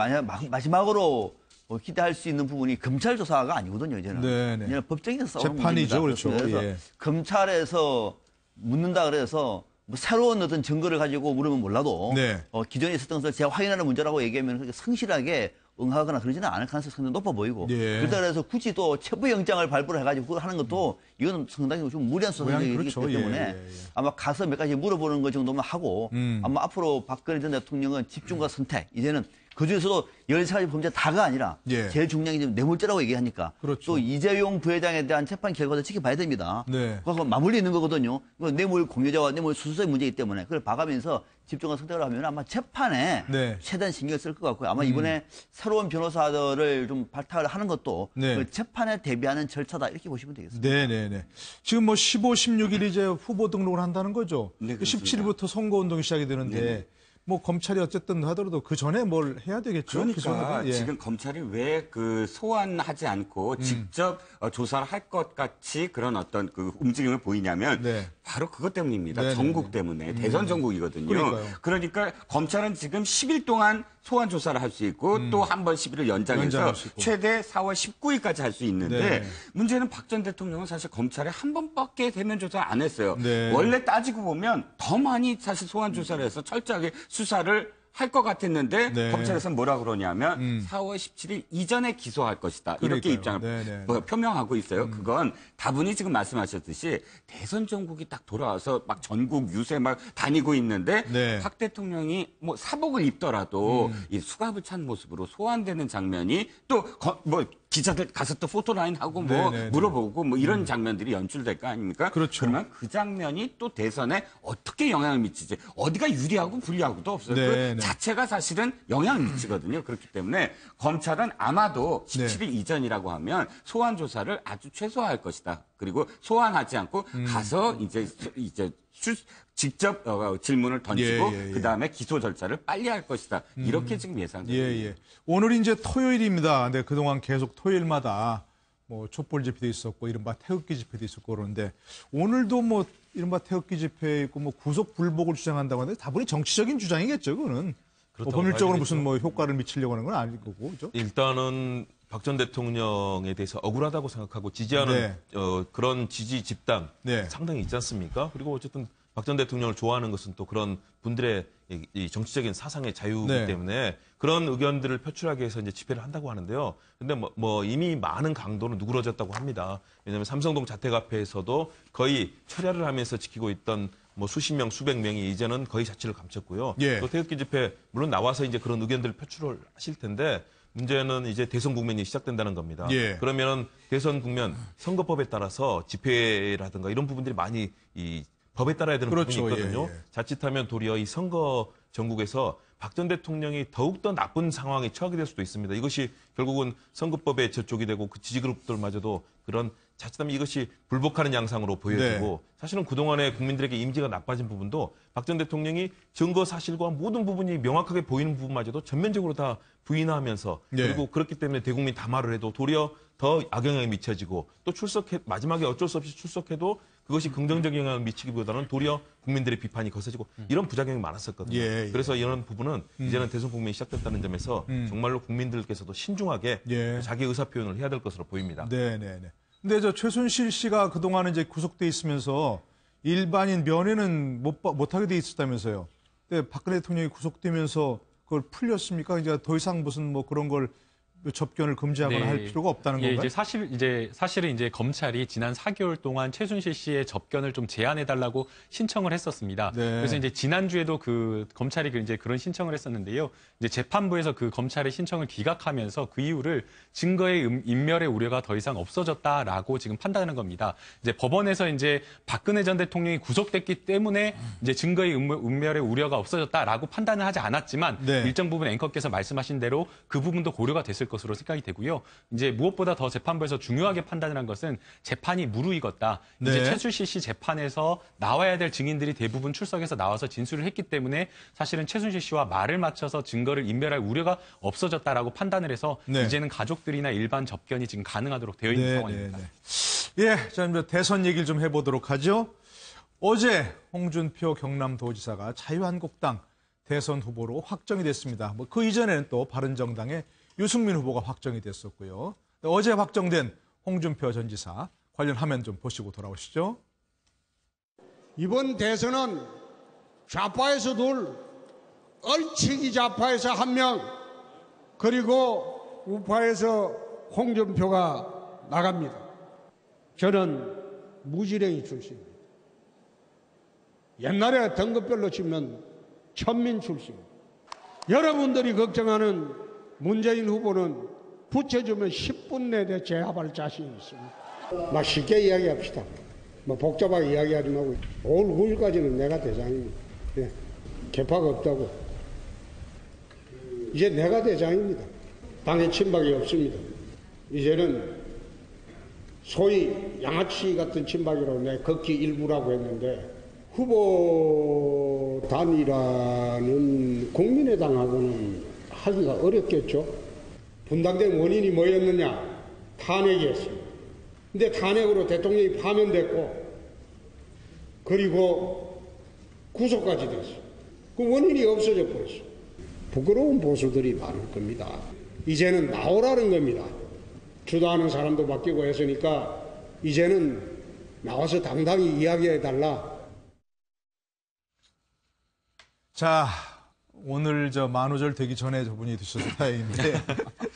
마지막으로 기대할 수 있는 부분이 검찰 조사가 아니거든요, 이제는. 네네. 이제는 법정에서 싸우는 재판이죠, 문제입니다. 그렇죠. 그래서 예. 검찰에서 묻는다 그래서 뭐 새로운 어떤 증거를 가지고 물으면 몰라도 네. 기존에 있었던 것을 재확인하는 문제라고 얘기하면 그렇게 성실하게 응하거나 그러지는 않을 가능성이 상당히 높아 보이고 예. 그렇다 그래서 굳이 또 체포영장을 발부를 해가지고 그걸 하는 것도 이건 상당히 좀 무리한 수사이기 그렇죠. 때문에 예. 아마 가서 몇 가지 물어보는 것 정도만 하고 아마 앞으로 박근혜 전 대통령은 집중과 선택 이제는 그중에서도 13가지 범죄 다가 아니라 예. 제일 중요한 게 뇌물죄라고 얘기하니까 그렇죠. 또 이재용 부회장에 대한 재판 결과도 지켜봐야 됩니다. 네. 그거 맞물려 있는 거거든요. 뇌물 공여자와 뇌물 수수의 문제이기 때문에 그걸 봐가면서 집중과 선택을 하면 아마 재판에 네. 최대한 신경을 쓸 것 같고요. 아마 이번에 새로운 변호사들을 좀 발탁을 하는 것도 네. 그 재판에 대비하는 절차다 이렇게 보시면 되겠습니다. 네네네. 지금 15, 16일 이제 후보 등록을 한다는 거죠. 네, 그렇습니다. 17일부터 선거운동이 시작이 되는데 검찰이 어쨌든 하더라도 그 전에 뭘 해야 되겠죠. 그러니까 예. 지금 검찰이 왜 그 소환하지 않고 직접 조사를 할 것 같이 그런 어떤 그 움직임을 보이냐면 네. 바로 그것 때문입니다. 네네네. 전국 때문에. 대선 전국이거든요. 그러니까요. 그러니까 검찰은 지금 10일 동안 소환 조사를 할 수 있고 또 한 번 10일을 연장해서 최대 4월 19일까지 할 수 있는데 문제는 박 전 대통령은 사실 검찰에 한 번밖에 대면 조사를 안 했어요. 원래 따지고 보면 더 많이 사실 소환 조사를 해서 철저하게 수사를 할 것 같았는데 검찰에서는 뭐라 그러냐면 4월 17일 이전에 기소할 것이다. 이렇게 입장을 표명하고 있어요. 그건 다분히 지금 말씀하셨듯이 대선 전국이 딱 돌아와서 막 전국 유세 막 다니고 있는데 박 대통령이 뭐 사복을 입더라도 이 수갑을 찬 모습으로 소환되는 장면이 또 뭐 기자들 가서 또 포토라인 하고 뭐 물어보고 뭐 이런 장면들이 연출될 거 아닙니까? 그렇죠. 그러면 그 장면이 또 대선에 어떻게 영향을 미치지? 어디가 유리하고 불리하고도 없어요. 그 자체가 사실은 영향을 미치거든요. 그렇기 때문에 검찰은 아마도 17일 이전이라고 하면 소환 조사를 아주 최소화할 것이다. 그리고 소환하지 않고 가서 이제 직접 질문을 던지고 그다음에 기소 절차를 빨리 할 것이다. 이렇게 지금 예상됩니다. 오늘이 이제 토요일입니다. 근데 그동안 계속 토요일마다 뭐 촛불 집회도 있었고 이른바 태극기 집회도 있었고 그러는데 오늘도 뭐 이른바 태극기 집회 있고 뭐 구속 불복을 주장한다고 하는데 다분히 정치적인 주장이겠죠. 그거는 뭐 법률적으로 무슨 뭐 효과를 미치려고 하는 건 아닐 거고. 그죠? 일단은 박 전 대통령에 대해서 억울하다고 생각하고 지지하는 그런 지지 집단 상당히 있지 않습니까? 그리고 어쨌든 박 전 대통령을 좋아하는 것은 또 그런 분들의 이 정치적인 사상의 자유이기 때문에 그런 의견들을 표출하기 위해서 이제 집회를 한다고 하는데요. 근데 뭐 이미 많은 강도는 누그러졌다고 합니다. 왜냐하면 삼성동 자택 앞에서도 거의 철야를 하면서 지키고 있던 뭐 수십 명, 수백 명이 이제는 거의 자취를 감췄고요. 또 태극기 집회 물론 나와서 이제 그런 의견들을 표출을 하실 텐데 문제는 이제 대선 국면이 시작된다는 겁니다. 그러면은 대선 국면 선거법에 따라서 집회라든가 이런 부분들이 많이 이 법에 따라야 되는 부분이 있거든요. 자칫하면 도리어 이 선거 전국에서 박 전 대통령이 더욱더 나쁜 상황에 처하게 될 수도 있습니다. 이것이 결국은 선거법에 저촉이 되고 그 지지그룹들마저도 그런 자칫하면 이것이 불복하는 양상으로 보여지고 사실은 그동안에 국민들에게 이미지가 나빠진 부분도 박 전 대통령이 증거 사실과 모든 부분이 명확하게 보이는 부분마저도 전면적으로 다 부인하면서 그리고 그렇기 때문에 대국민 담화를 해도 도리어 더 악영향이 미쳐지고 또 마지막에 어쩔 수 없이 출석해도 그것이 긍정적인 영향을 미치기보다는 도리어 국민들의 비판이 거세지고 이런 부작용이 많았었거든요. 그래서 이런 부분은 이제는 대선 국면이 시작됐다는 점에서 정말로 국민들께서도 신중하게 자기 의사 표현을 해야 될 것으로 보입니다. 근데 최순실 씨가 그동안 이제 구속돼 있으면서 일반인 면회는 못하게 돼 있었다면서요. 근데 박근혜 대통령이 구속되면서 그걸 풀렸습니까? 이제 더 이상 무슨 뭐 그런 걸 접견을 금지하거나 할 필요가 없다는 건가요? 사실은 이제 검찰이 지난 4개월 동안 최순실 씨의 접견을 좀 제한해달라고 신청을 했었습니다. 그래서 이제 지난주에도 그 검찰이 이제 그런 신청을 했었는데요. 이제 재판부에서 그 검찰의 신청을 기각하면서 그 이유를 증거의 인멸의 우려가 더 이상 없어졌다라고 지금 판단하는 겁니다. 이제 법원에서 이제 박근혜 전 대통령이 구속됐기 때문에 이제 증거의 인멸의 우려가 없어졌다라고 판단을 하지 않았지만 일정 부분 앵커께서 말씀하신 대로 그 부분도 고려가 됐을 것으로 생각이 되고요. 이제 무엇보다 더 재판부에서 중요하게 판단을 한 것은 재판이 무르익었다. 이제 최순실 씨 재판에서 나와야 될 증인들이 대부분 출석해서 나와서 진술을 했기 때문에 사실은 최순실 씨와 말을 맞춰서 증거를 인멸할 우려가 없어졌다라고 판단을 해서 이제는 가족들이나 일반 접견이 지금 가능하도록 되어 있는 상황입니다. 자, 이제 대선 얘기를 좀 해보도록 하죠. 어제 홍준표 경남도지사가 자유한국당 대선 후보로 확정이 됐습니다. 뭐 그 이전에는 또 바른정당의 유승민 후보가 확정이 됐었고요. 어제 확정된 홍준표 전 지사 관련 화면 좀 보시고 돌아오시죠. 이번 대선은 좌파에서 둘, 얼치기 좌파에서 한 명, 그리고 우파에서 홍준표가 나갑니다. 저는 무지랭이 출신입니다. 옛날에 등급별로 치면 천민 출신입니다. 여러분들이 걱정하는 문재인 후보는 붙여주면 10분 내에 제압할 자신이 있습니다. 막 쉽게 이야기합시다. 뭐 복잡하게 이야기하지 말고 5월 9일까지는 내가 대장입니다. 개파가 없다고. 이제 내가 대장입니다. 당에 친박이 없습니다. 이제는 소위 양아치 같은 친박이라고 내 극히 일부라고 했는데 후보 단일화는 국민의당하고는 하기가 어렵겠죠. 분당된 원인이 뭐였느냐? 탄핵이었습니다. 근데 탄핵으로 대통령이 파면됐고 그리고 구속까지 됐어요. 그 원인이 없어져 버렸어요. 부끄러운 보수들이 많을 겁니다. 이제는 나오라는 겁니다. 주도하는 사람도 바뀌고 했으니까 이제는 나와서 당당히 이야기해달라. 자, 오늘 만우절 되기 전에 저분이 드셔서 다행인데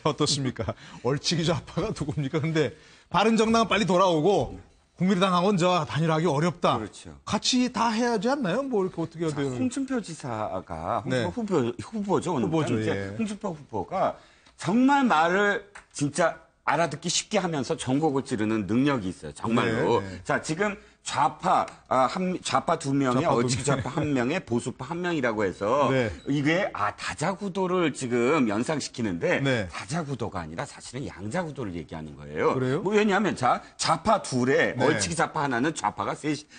어떻습니까? 얼치기 좌파가 누굽니까? 근데 바른정당은 빨리 돌아오고 국민의당하고는 단일화하기 어렵다. 그렇죠. 같이 다 해야지 않나요? 뭐 이렇게 어떻게 해야 돼요? 홍준표 지사가 네. 후보죠. 후보죠. 예. 홍준표 후보가 정말 말을 진짜 알아듣기 쉽게 하면서 전곡을 찌르는 능력이 있어요. 정말로. 네. 자, 지금 좌파 2명에 얼치기 좌파 1명에 보수파 1명이라고 해서 네. 이게 다자구도를 지금 연상시키는데 네. 다자구도가 아니라 사실은 양자구도를 얘기하는 거예요. 그래요? 뭐 왜냐하면 좌파 둘에 네. 얼치기 좌파 하나는 좌파가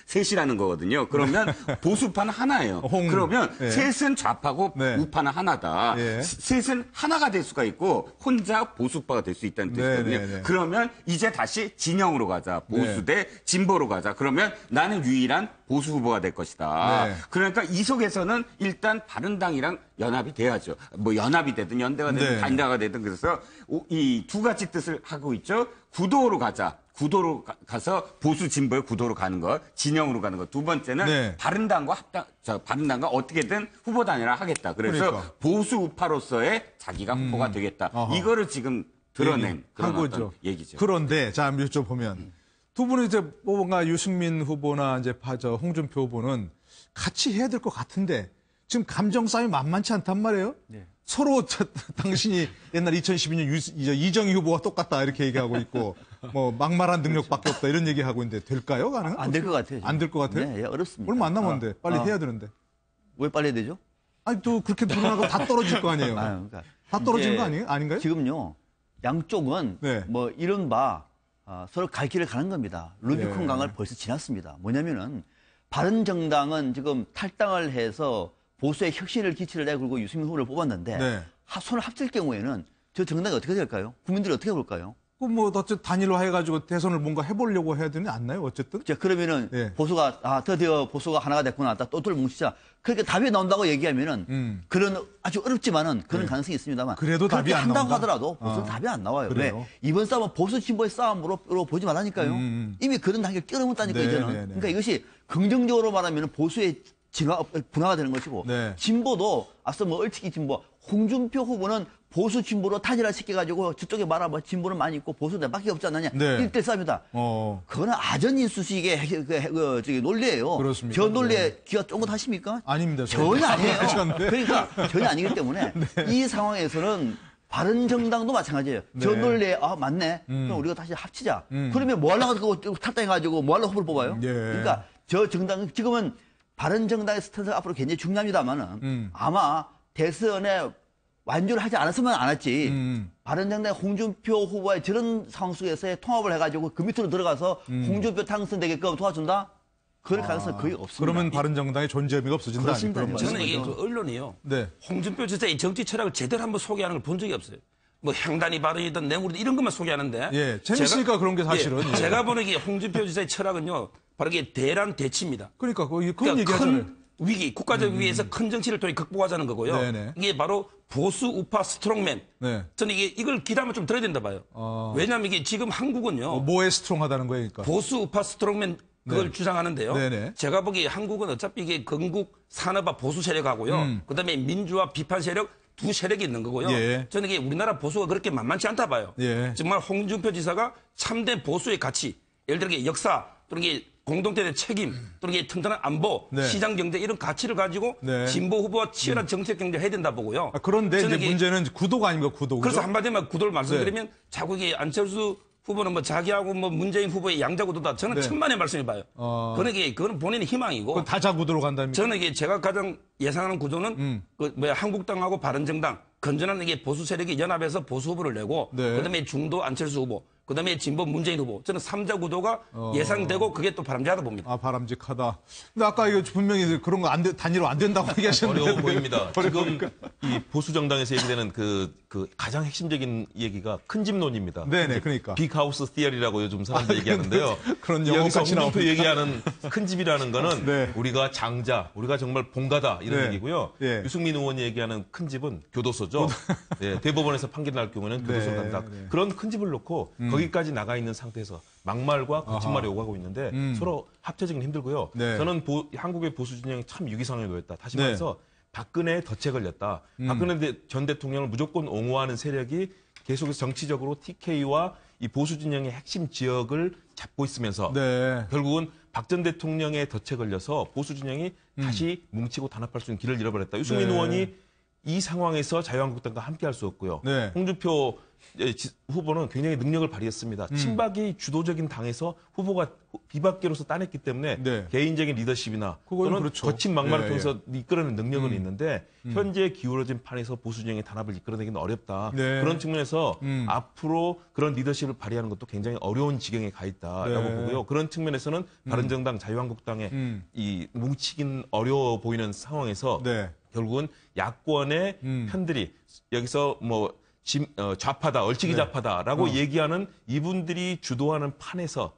셋이라는 거거든요. 그러면 보수파는 하나예요. 그러면 네. 셋은 좌파고 네. 우파는 하나다. 예. 셋은 하나가 될 수가 있고 혼자 보수파가 될 수 있다는 뜻이거든요. 네, 네, 네. 그러면 이제 다시 진영으로 가자. 보수 대 진보로 가자. 그러면 나는 유일한 보수 후보가 될 것이다. 네. 그러니까 이 속에서는 일단 바른당이랑 연합이 돼야죠. 뭐 연합이 되든 연대가 되든 네. 단대가 되든 그래서 이 두 가지 뜻을 하고 있죠. 구도로 가자. 구도로 가서 보수 진보의 구도로 가는 것, 진영으로 가는 것. 두 번째는 네. 바른당과 바른당과 어떻게든 후보 단일화 하겠다. 그래서 그러니까. 보수 우파로서의 자기가 후보가 되겠다. 어허. 이거를 지금 드러낸 그런 한 어떤 거죠. 얘기죠. 그런데 자, 좀 보면 두 분은 이제 뭔가 유승민 후보나 이제 홍준표 후보는 같이 해야 될 것 같은데 지금 감정 싸움이 만만치 않단 말이에요. 네. 서로 당신이 옛날 2012년 이정희 후보와 똑같다 이렇게 얘기하고 있고 뭐 막말한 능력밖에 없다 이런 얘기하고 있는데 될까요? 가능한? 안 될 것 같아요. 안 될 것 같아요? 네, 어렵습니다. 얼마 안 남았는데 빨리 해야 되는데. 왜 빨리 해야 되죠? 아니 또 그렇게 불안하고 다 떨어질 거 아니에요. 그러니까 다 떨어지는 거 아닌가요? 지금요. 양쪽은 네. 뭐 이른바 서로 갈 길을 가는 겁니다. 루비콘 네. 강을 벌써 지났습니다. 뭐냐면은 바른정당은 지금 탈당을 해서 보수의 혁신을 기치를 내걸고 유승민 후보를 뽑았는데 네. 손을 합칠 경우에는 저 정당이 어떻게 될까요? 국민들이 어떻게 볼까요? 뭐 어쨌든 단일화 해가지고 대선을 뭔가 해보려고 해야 되는 않나요? 어쨌든. 자, 그러면은 예. 보수가 드디어 보수가 하나가 됐구나. 또들 뭉치자. 그렇게 답이 나온다고 얘기하면은 그런 아주 어렵지만은 그런 가능성이 있습니다만 그래도 답이 그렇게 안 한다고 나온다? 하더라도 보수는 답이 안 나와요. 그래요? 왜? 이번 싸움은 보수 진보의 싸움으로 보지 말라니까요. 이미 그런 단계를 뛰어넘었다니까 네, 이제는. 네, 네. 그러니까 이것이 긍정적으로 말하면 보수의 분화가 되는 것이고 네. 진보도 앞서 뭐 얼치기 진보 홍준표 후보는 보수 진보로 단일화 시켜가지고 저쪽에 말하면 진보는 많이 있고 보수 내밖에 없지 않느냐. 네. 1대 싸움이다. 그거는 아전인수식의 논리예요. 그렇습니까? 저 논리에 네. 귀가 쫑긋하십니까? 아닙니다. 전혀 아니에요. 네. 그러니까 전혀 아니기 때문에 이 상황에서는 바른정당도 마찬가지예요. 네. 저 논리에 맞네. 그럼 우리가 다시 합치자. 그러면 뭐 하려고 탈당해가지고 뭐 하려고 후보를 뽑아요? 예. 그러니까 저 정당 지금은 바른정당의 스탠스가 앞으로 굉장히 중요합니다만은 아마 대선에 완주를 하지 않았으면 안 했지. 바른정당 홍준표 후보의 저런 상황 속에서 통합을 해가지고 그 밑으로 들어가서 홍준표 당선되게끔 도와준다? 그럴 가능성은 거의 없습니다. 그러면 바른정당의 존재 의미가 없어진다. 그렇습니다. 그런 저는 말씀이죠. 이게 그 언론이요. 네. 홍준표 지사의 정치 철학을 제대로 한번 소개하는 걸 본 적이 없어요. 뭐 향단이 발언이든 뇌물이든 이런 것만 소개하는데. 예, 재밌으니까 그런 게 사실은. 예. 제가 보는 게 홍준표 지사의 철학은요. 바로 이게 대란 대치입니다. 그러니까 그건 그러니까 얘기하잖아요. 큰 위기, 국가적 위기에서 큰 정치를 통해 극복하자는 거고요. 네네. 이게 바로 보수 우파 스트롱맨. 네. 저는 이걸 기담을 좀 들어야 된다 봐요. 왜냐하면 이게 지금 한국은요. 뭐에 스트롱하다는 거예요, 그러니까. 보수 우파 스트롱맨 그걸 네. 주장하는데요. 네네. 제가 보기에 한국은 어차피 이게 건국 산업화 보수 세력하고요. 그다음에 민주화 비판 세력 두 세력이 있는 거고요. 예. 저는 이게 우리나라 보수가 그렇게 만만치 않다 봐요. 예. 정말 홍준표 지사가 참된 보수의 가치, 예를 들어 이게 역사 또는 이게 공동체의 책임 또는 이게 튼튼한 안보, 네. 시장 경제 이런 가치를 가지고 네. 진보 후보와 치열한 정책 경제를 해야 된다 보고요. 그런데 이제 저는 이게 문제는 구도가 아닙니까, 구도. 그래서 그죠? 한마디만 구도를 말씀드리면 네. 자꾸 이게 안철수 후보는 뭐 자기하고 뭐 문재인 후보의 양자구도다. 저는 네. 천만의 말씀을 봐요. 그건 본인의 희망이고. 그건 다자구도로 간다니까. 저는 이게 제가 가장 예상하는 구도는 한국당하고 바른정당 건전한 이게 보수 세력이 연합해서 보수 후보를 내고 네. 그다음에 중도 안철수 후보 그다음에 진보 문재인 후보. 저는 3자 구도가 예상되고 그게 또 바람직하다 봅니다. 아, 바람직하다. 근데 아까 이거 분명히 그런 거 단일화 안 된다고 얘기하셨는데. 어려워 보입니다. 지금 이 보수 정당에서 얘기되는 그 가장 핵심적인 얘기가 큰 집론입니다. 네네, 그러니까. 빅하우스 티어리라고 요즘 사람들 얘기하는데요. 그런 여기서 영어까지 홍준표 얘기하는 큰 집이라는 거는 네. 우리가 장자, 우리가 정말 본가다 이런 네. 얘기고요. 네. 유승민 의원이 얘기하는 큰 집은 교도소죠. 네, 대법원에서 판결 날 경우에는 교도소 네, 간다. 네. 그런 큰 집을 놓고 거기까지 나가 있는 상태에서 막말과 거짓말을 오가고 있는데 서로 합쳐지기는 힘들고요. 네. 저는 한국의 보수 진영이 참 위기상황에 놓였다. 다시 네. 말해서 박근혜에 덫에 걸렸다. 박근혜 전 대통령을 무조건 옹호하는 세력이 계속해서 정치적으로 TK와 이 보수 진영의 핵심 지역을 잡고 있으면서 네. 결국은 박 전 대통령의 덫에 걸려서 보수 진영이 다시 뭉치고 단합할 수 있는 길을 잃어버렸다. 유승민 네. 의원이 이 상황에서 자유한국당과 함께할 수 없고요. 네. 홍준표 후보는 굉장히 능력을 발휘했습니다. 친박이 주도적인 당에서 후보가 비박계로서 따냈기 때문에 네. 개인적인 리더십이나 그거는 또는 그렇죠. 거친 막말을 예, 통해서 이끌어낸 능력은 있는데 현재 기울어진 판에서 보수 진영의 단합을 이끌어내기는 어렵다. 네. 그런 측면에서 앞으로 그런 리더십을 발휘하는 것도 굉장히 어려운 지경에 가 있다라고 네. 보고요. 그런 측면에서는 바른정당, 자유한국당의 이 뭉치긴 어려워 보이는 상황에서 네. 결국은 야권의 편들이 여기서 뭐 좌파다, 얼치기 네. 좌파다라고 얘기하는 이분들이 주도하는 판에서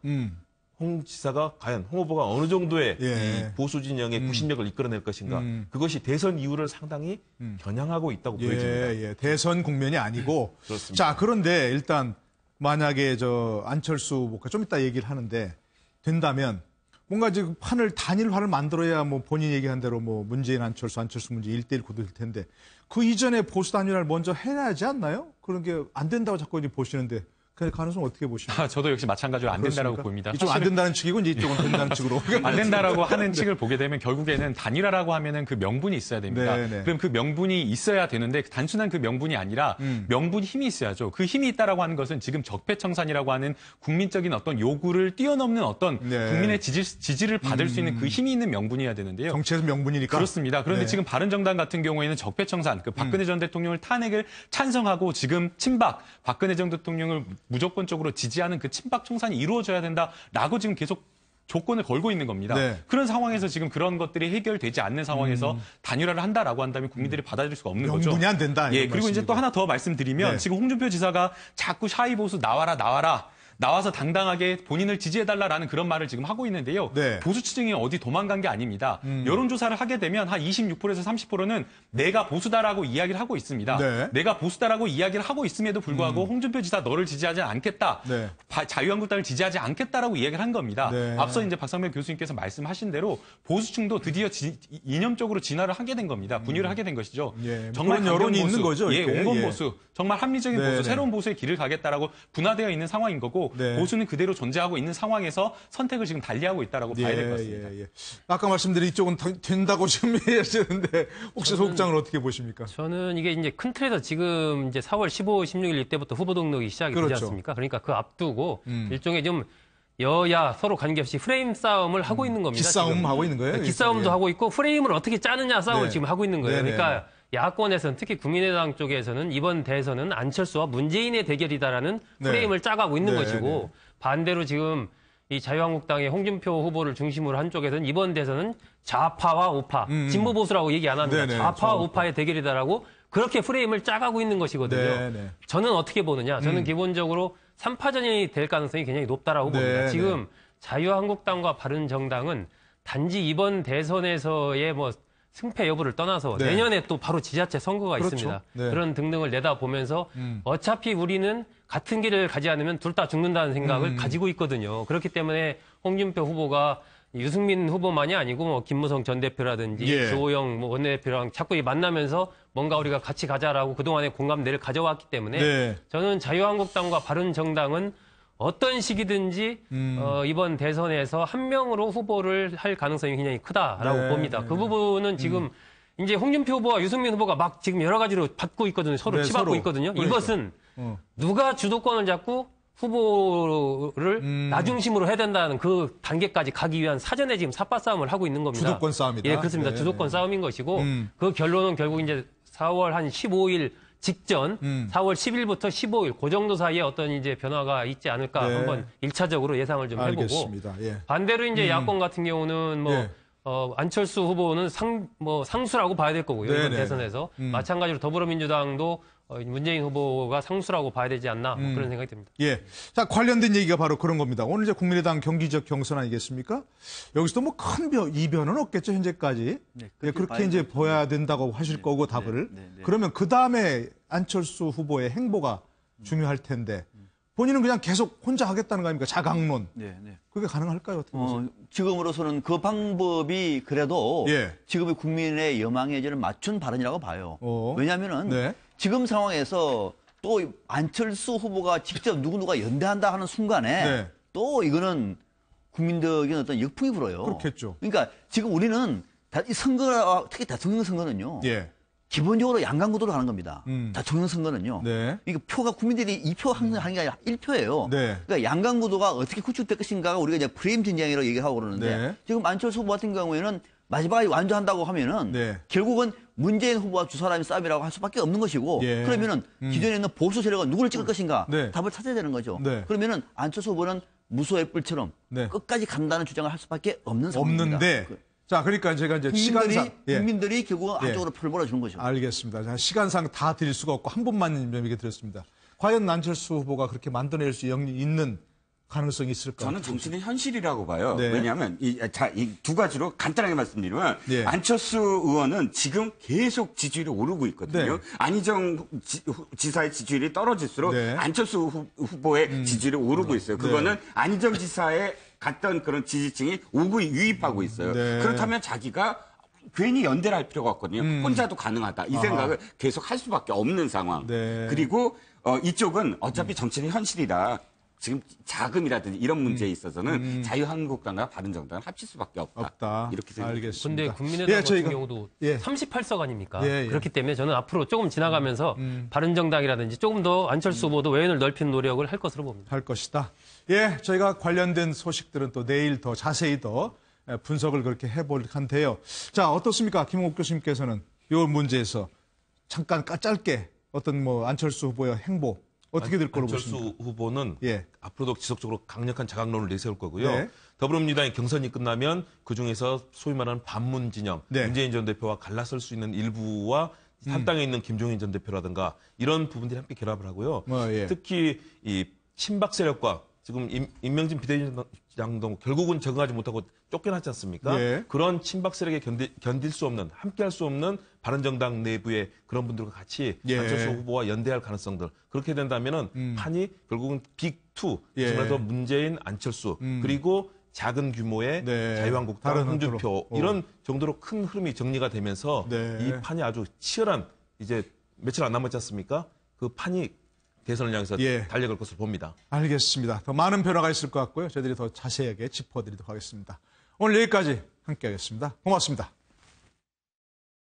홍 지사가 과연 홍 후보가 어느 정도의 예. 이 보수 진영의 구심력을 이끌어낼 것인가. 그것이 대선 이후를 상당히 겨냥하고 있다고 보여집니다. 예. 대선 국면이 아니고. 그렇습니다. 자, 그런데 일단 만약에 안철수 후보가 좀 이따 얘기를 하는데 된다면 뭔가 지금 단일화를 만들어야 뭐 본인 얘기한 대로 뭐 문재인 안철수 문재인 1대1 구도일 텐데 그 이전에 보수 단일화를 먼저 해야 하지 않나요? 그런 게 안 된다고 자꾸 이제 보시는데 그 가능성 어떻게 보십니까? 저도 역시 마찬가지로 안 된다라고 봅니다. 이쪽 안 된다는 측이고 이쪽은 된다는 측으로. 안 된다라고 하는 측을 보게 되면 결국에는 단일화라고 하면은 그 명분이 있어야 됩니다. 네네. 그럼 그 명분이 있어야 되는데 단순한 그 명분이 아니라 명분이 힘이 있어야죠. 그 힘이 있다라고 하는 것은 지금 적폐청산이라고 하는 국민적인 어떤 요구를 뛰어넘는 어떤 네. 국민의 지지를 받을 수 있는 그 힘이 있는 명분이어야 되는데요. 정치에서 명분이니까. 그렇습니다. 그런데 네. 지금 바른정당 같은 경우에는 적폐청산, 그 박근혜 전 대통령을 탄핵을 찬성하고 지금 친박, 박근혜 전 대통령을 무조건적으로 지지하는 그 친박 청산이 이루어져야 된다라고 지금 계속 조건을 걸고 있는 겁니다. 네. 그런 상황에서 지금 그런 것들이 해결되지 않는 상황에서 단일화를 한다라고 한다면 국민들이 받아들일 수가 없는 거죠. 명분이 안 된다. 예, 이런 그리고 이제 말씀이고. 또 하나 더 말씀드리면 네. 지금 홍준표 지사가 자꾸 샤이 보수 나와서 당당하게 본인을 지지해달라라는 그런 말을 지금 하고 있는데요. 네. 보수 추정이 어디 도망간 게 아닙니다. 여론조사를 하게 되면 한 26%에서 30%는 내가 보수다라고 이야기를 하고 있습니다. 네. 내가 보수다라고 이야기를 하고 있음에도 불구하고 홍준표 지사 너를 지지하지 않겠다. 네. 자유한국당을 지지하지 않겠다라고 이야기를 한 겁니다. 네. 앞서 이제 박상명 교수님께서 말씀하신 대로 보수층도 드디어 이념적으로 진화를 하게 된 겁니다. 분열을 하게 된 것이죠. 예, 정말 그런 여론이 강경 보수, 있는 거죠. 예, 이렇게. 온건 예. 보수, 정말 합리적인 네, 보수, 네. 새로운 보수의 길을 가겠다라고 분화되어 있는 상황인 거고 네. 보수는 그대로 존재하고 있는 상황에서 선택을 지금 달리하고 있다라고 봐야 될 것 같습니다. 예. 아까 말씀드린 이쪽은 된다고 지금 얘기하시는데 혹시 소극장은 어떻게 보십니까? 저는 이게 이제 큰 틀에서 지금 이제 4월 15, 16일 이때부터 후보 등록이 시작이 그렇죠. 되지 않습니까? 그러니까 그 앞두고 일종의 좀 여야 서로 관계없이 프레임 싸움을 하고 있는 겁니다. 기싸움 지금. 하고 있는 거예요? 기싸움도 예. 하고 있고 프레임을 어떻게 짜느냐 싸움을 네. 지금 하고 있는 거예요. 네네. 그러니까 야권에서는 특히 국민의당 쪽에서는 이번 대선은 안철수와 문재인의 대결이다라는 네. 프레임을 짜가고 있는 네, 것이고 반대로 지금 이 자유한국당의 홍준표 후보를 중심으로 한 쪽에서는 이번 대선은 좌파와 우파, 진보 보수라고 얘기 안 합니다. 네네, 좌파와 좌우파. 우파의 대결이다라고 그렇게 프레임을 짜가고 있는 것이거든요. 네네. 저는 어떻게 보느냐? 저는 기본적으로 3파전이 될 가능성이 굉장히 높다라고 봅니다. 네네. 지금 자유한국당과 바른정당은 단지 이번 대선에서의 뭐 승패 여부를 떠나서 네. 내년에 또 바로 지자체 선거가 그렇죠. 있습니다. 네. 그런 등등을 내다보면서 어차피 우리는 같은 길을 가지 않으면 둘 다 죽는다는 생각을 가지고 있거든요. 그렇기 때문에 홍준표 후보가 유승민 후보만이 아니고 뭐 김무성 전 대표라든지 예. 주호영 뭐 원내대표랑 자꾸 만나면서 뭔가 우리가 같이 가자라고 그동안의 공감대를 가져왔기 때문에 네. 저는 자유한국당과 바른정당은 어떤 식이든지 이번 대선에서 한 명으로 후보를 할 가능성이 굉장히 크다라고 네, 봅니다. 네, 그 부분은 지금 이제 홍준표 후보와 유승민 후보가 막 지금 여러 가지로 받고 있거든요. 서로 네, 치받고 서로. 있거든요. 그러니까. 이것은 누가 주도권을 잡고 후보를 나중심으로 해야 된다는 그 단계까지 가기 위한 사전에 지금 삽바 싸움을 하고 있는 겁니다. 주도권 싸움이다. 예, 그렇습니다. 네, 주도권 네. 싸움인 것이고 그 결론은 결국 이제 4월 한 15일 직전 4월 10일부터 15일 그 정도 사이에 어떤 이제 변화가 있지 않을까 네. 한번 1차적으로 예상을 좀 해보고 알겠습니다. 예. 반대로 이제 야권 같은 경우는 뭐 예. 안철수 후보는 상수라고 봐야 될 거고요. 이번 네네. 대선에서 마찬가지로 더불어민주당도 문재인 후보가 상수라고 봐야 되지 않나 뭐 그런 생각이 듭니다. 예. 자, 관련된 얘기가 바로 그런 겁니다. 오늘 이제 국민의당 경기지역 경선 아니겠습니까? 여기서도 뭐 큰 이변은 없겠죠, 현재까지. 네, 예, 그렇게 이제 봐야 된다고 하실 거고, 답을. 그러면 그 다음에 안철수 후보의 행보가 중요할 텐데, 본인은 그냥 계속 혼자 하겠다는 거 아닙니까? 자강론. 네, 네. 그게 가능할까요? 어떻게 보세요? 지금으로서는 그 방법이 그래도 예. 지금의 국민의 여망에 저는 맞춘 발언이라고 봐요. 왜냐하면은 네. 지금 상황에서 또 안철수 후보가 직접 누구누가 연대한다 하는 순간에 네. 또 이거는 국민들에게 어떤 역풍이 불어요. 그렇겠죠. 그러니까 지금 우리는 이 선거가 특히 대통령 선거는요. 예. 기본적으로 양강구도로 가는 겁니다. 대통령 선거는요. 네. 이게 표가 국민들이 2표 하는 게 아니라 1표예요. 네. 그러니까 양강구도가 어떻게 구축될 것인가가 우리가 이제 프레임 전쟁이라고 얘기하고 그러는데 네. 지금 안철수 후보 같은 경우에는 마지막에 완주한다고 하면은 네. 결국은 문재인 후보와 두 사람이 싸움이라고 할 수밖에 없는 것이고 예. 그러면은 기존에 있는 보수 세력은 누구를 찍을 것인가 네. 답을 찾아야 되는 거죠. 네. 그러면은 안철수 후보는 무소의 뿔처럼 네. 끝까지 간다는 주장을 할 수밖에 없는 상황입니다. 없는데, 자, 그러니까 제가 이제 시간상. 예. 국민들이 결국은 예. 한쪽으로 표를 몰아주는 거죠. 알겠습니다. 자, 시간상 다 드릴 수가 없고 한 분만 얘기 드렸습니다. 과연 안철수 후보가 그렇게 만들어낼 수 있는 가능성이 있을까? 저는 정치는 현실이라고 봐요. 네. 왜냐하면 이 두 가지로 간단하게 말씀드리면 네. 안철수 의원은 지금 계속 지지율이 오르고 있거든요. 네. 안희정 지사의 지지율이 떨어질수록 네. 안철수 후보의 지지율이 오르고 있어요. 그거는 안희정 지사의 갔던 그런 지지층이 오고 유입하고 있어요. 네. 그렇다면 자기가 괜히 연대를 할 필요가 없거든요. 혼자도 가능하다. 이 생각을 계속 할 수밖에 없는 상황. 네. 그리고 이쪽은 어차피 정치는 현실이다. 지금 자금이라든지 이런 문제에 있어서는 자유한국당과 바른정당을 합칠 수밖에 없다. 이렇게 생각합니다. 근데 알겠습니다. 국민의당 같은 저희가, 경우도 예. 38석 아닙니까? 예, 예. 그렇기 때문에 저는 앞으로 조금 지나가면서 바른정당이라든지 조금 더 안철수 후보도 외연을 넓히는 노력을 할 것으로 봅니다. 할 것이다. 예, 저희가 관련된 소식들은 또 내일 더 자세히 더 분석을 그렇게 해볼 텐데요. 자, 어떻습니까? 김홍국 교수님께서는 이 문제에서 잠깐 짧게 어떤 뭐 안철수 후보의 행보 어떻게 될 거로 보십니까? 안철수 후보는 예. 앞으로도 지속적으로 강력한 자강론을 내세울 거고요. 네. 더불어민주당의 경선이 끝나면 그중에서 소위 말하는 반문 진영, 네. 문재인 전 대표와 갈라설 수 있는 일부와 한땅에 있는 김종인 전 대표라든가 이런 부분들이 함께 결합을 하고요. 예. 특히 이 친박 세력과 지금 임명진 비대위원장도 결국은 적응하지 못하고 쫓겨났지 않습니까? 예. 그런 친박 세력에 견딜 수 없는, 함께할 수 없는 바른정당 내부의 그런 분들과 같이 예. 안철수 후보와 연대할 가능성들. 그렇게 된다면은 판이 결국은 빅2, 예. 그래서 문재인, 안철수 그리고 작은 규모의 네. 자유한국당, 다른 홍준표 형태로. 이런 정도로 큰 흐름이 정리가 되면서 네. 이 판이 아주 치열한 이제 며칠 안 남았지 않습니까? 그 판이 대선을 향해서 예. 달려갈 것으로 봅니다. 알겠습니다. 더 많은 변화가 있을 것 같고요. 저희들이 더 자세하게 짚어드리도록 하겠습니다. 오늘 여기까지 함께하겠습니다. 고맙습니다.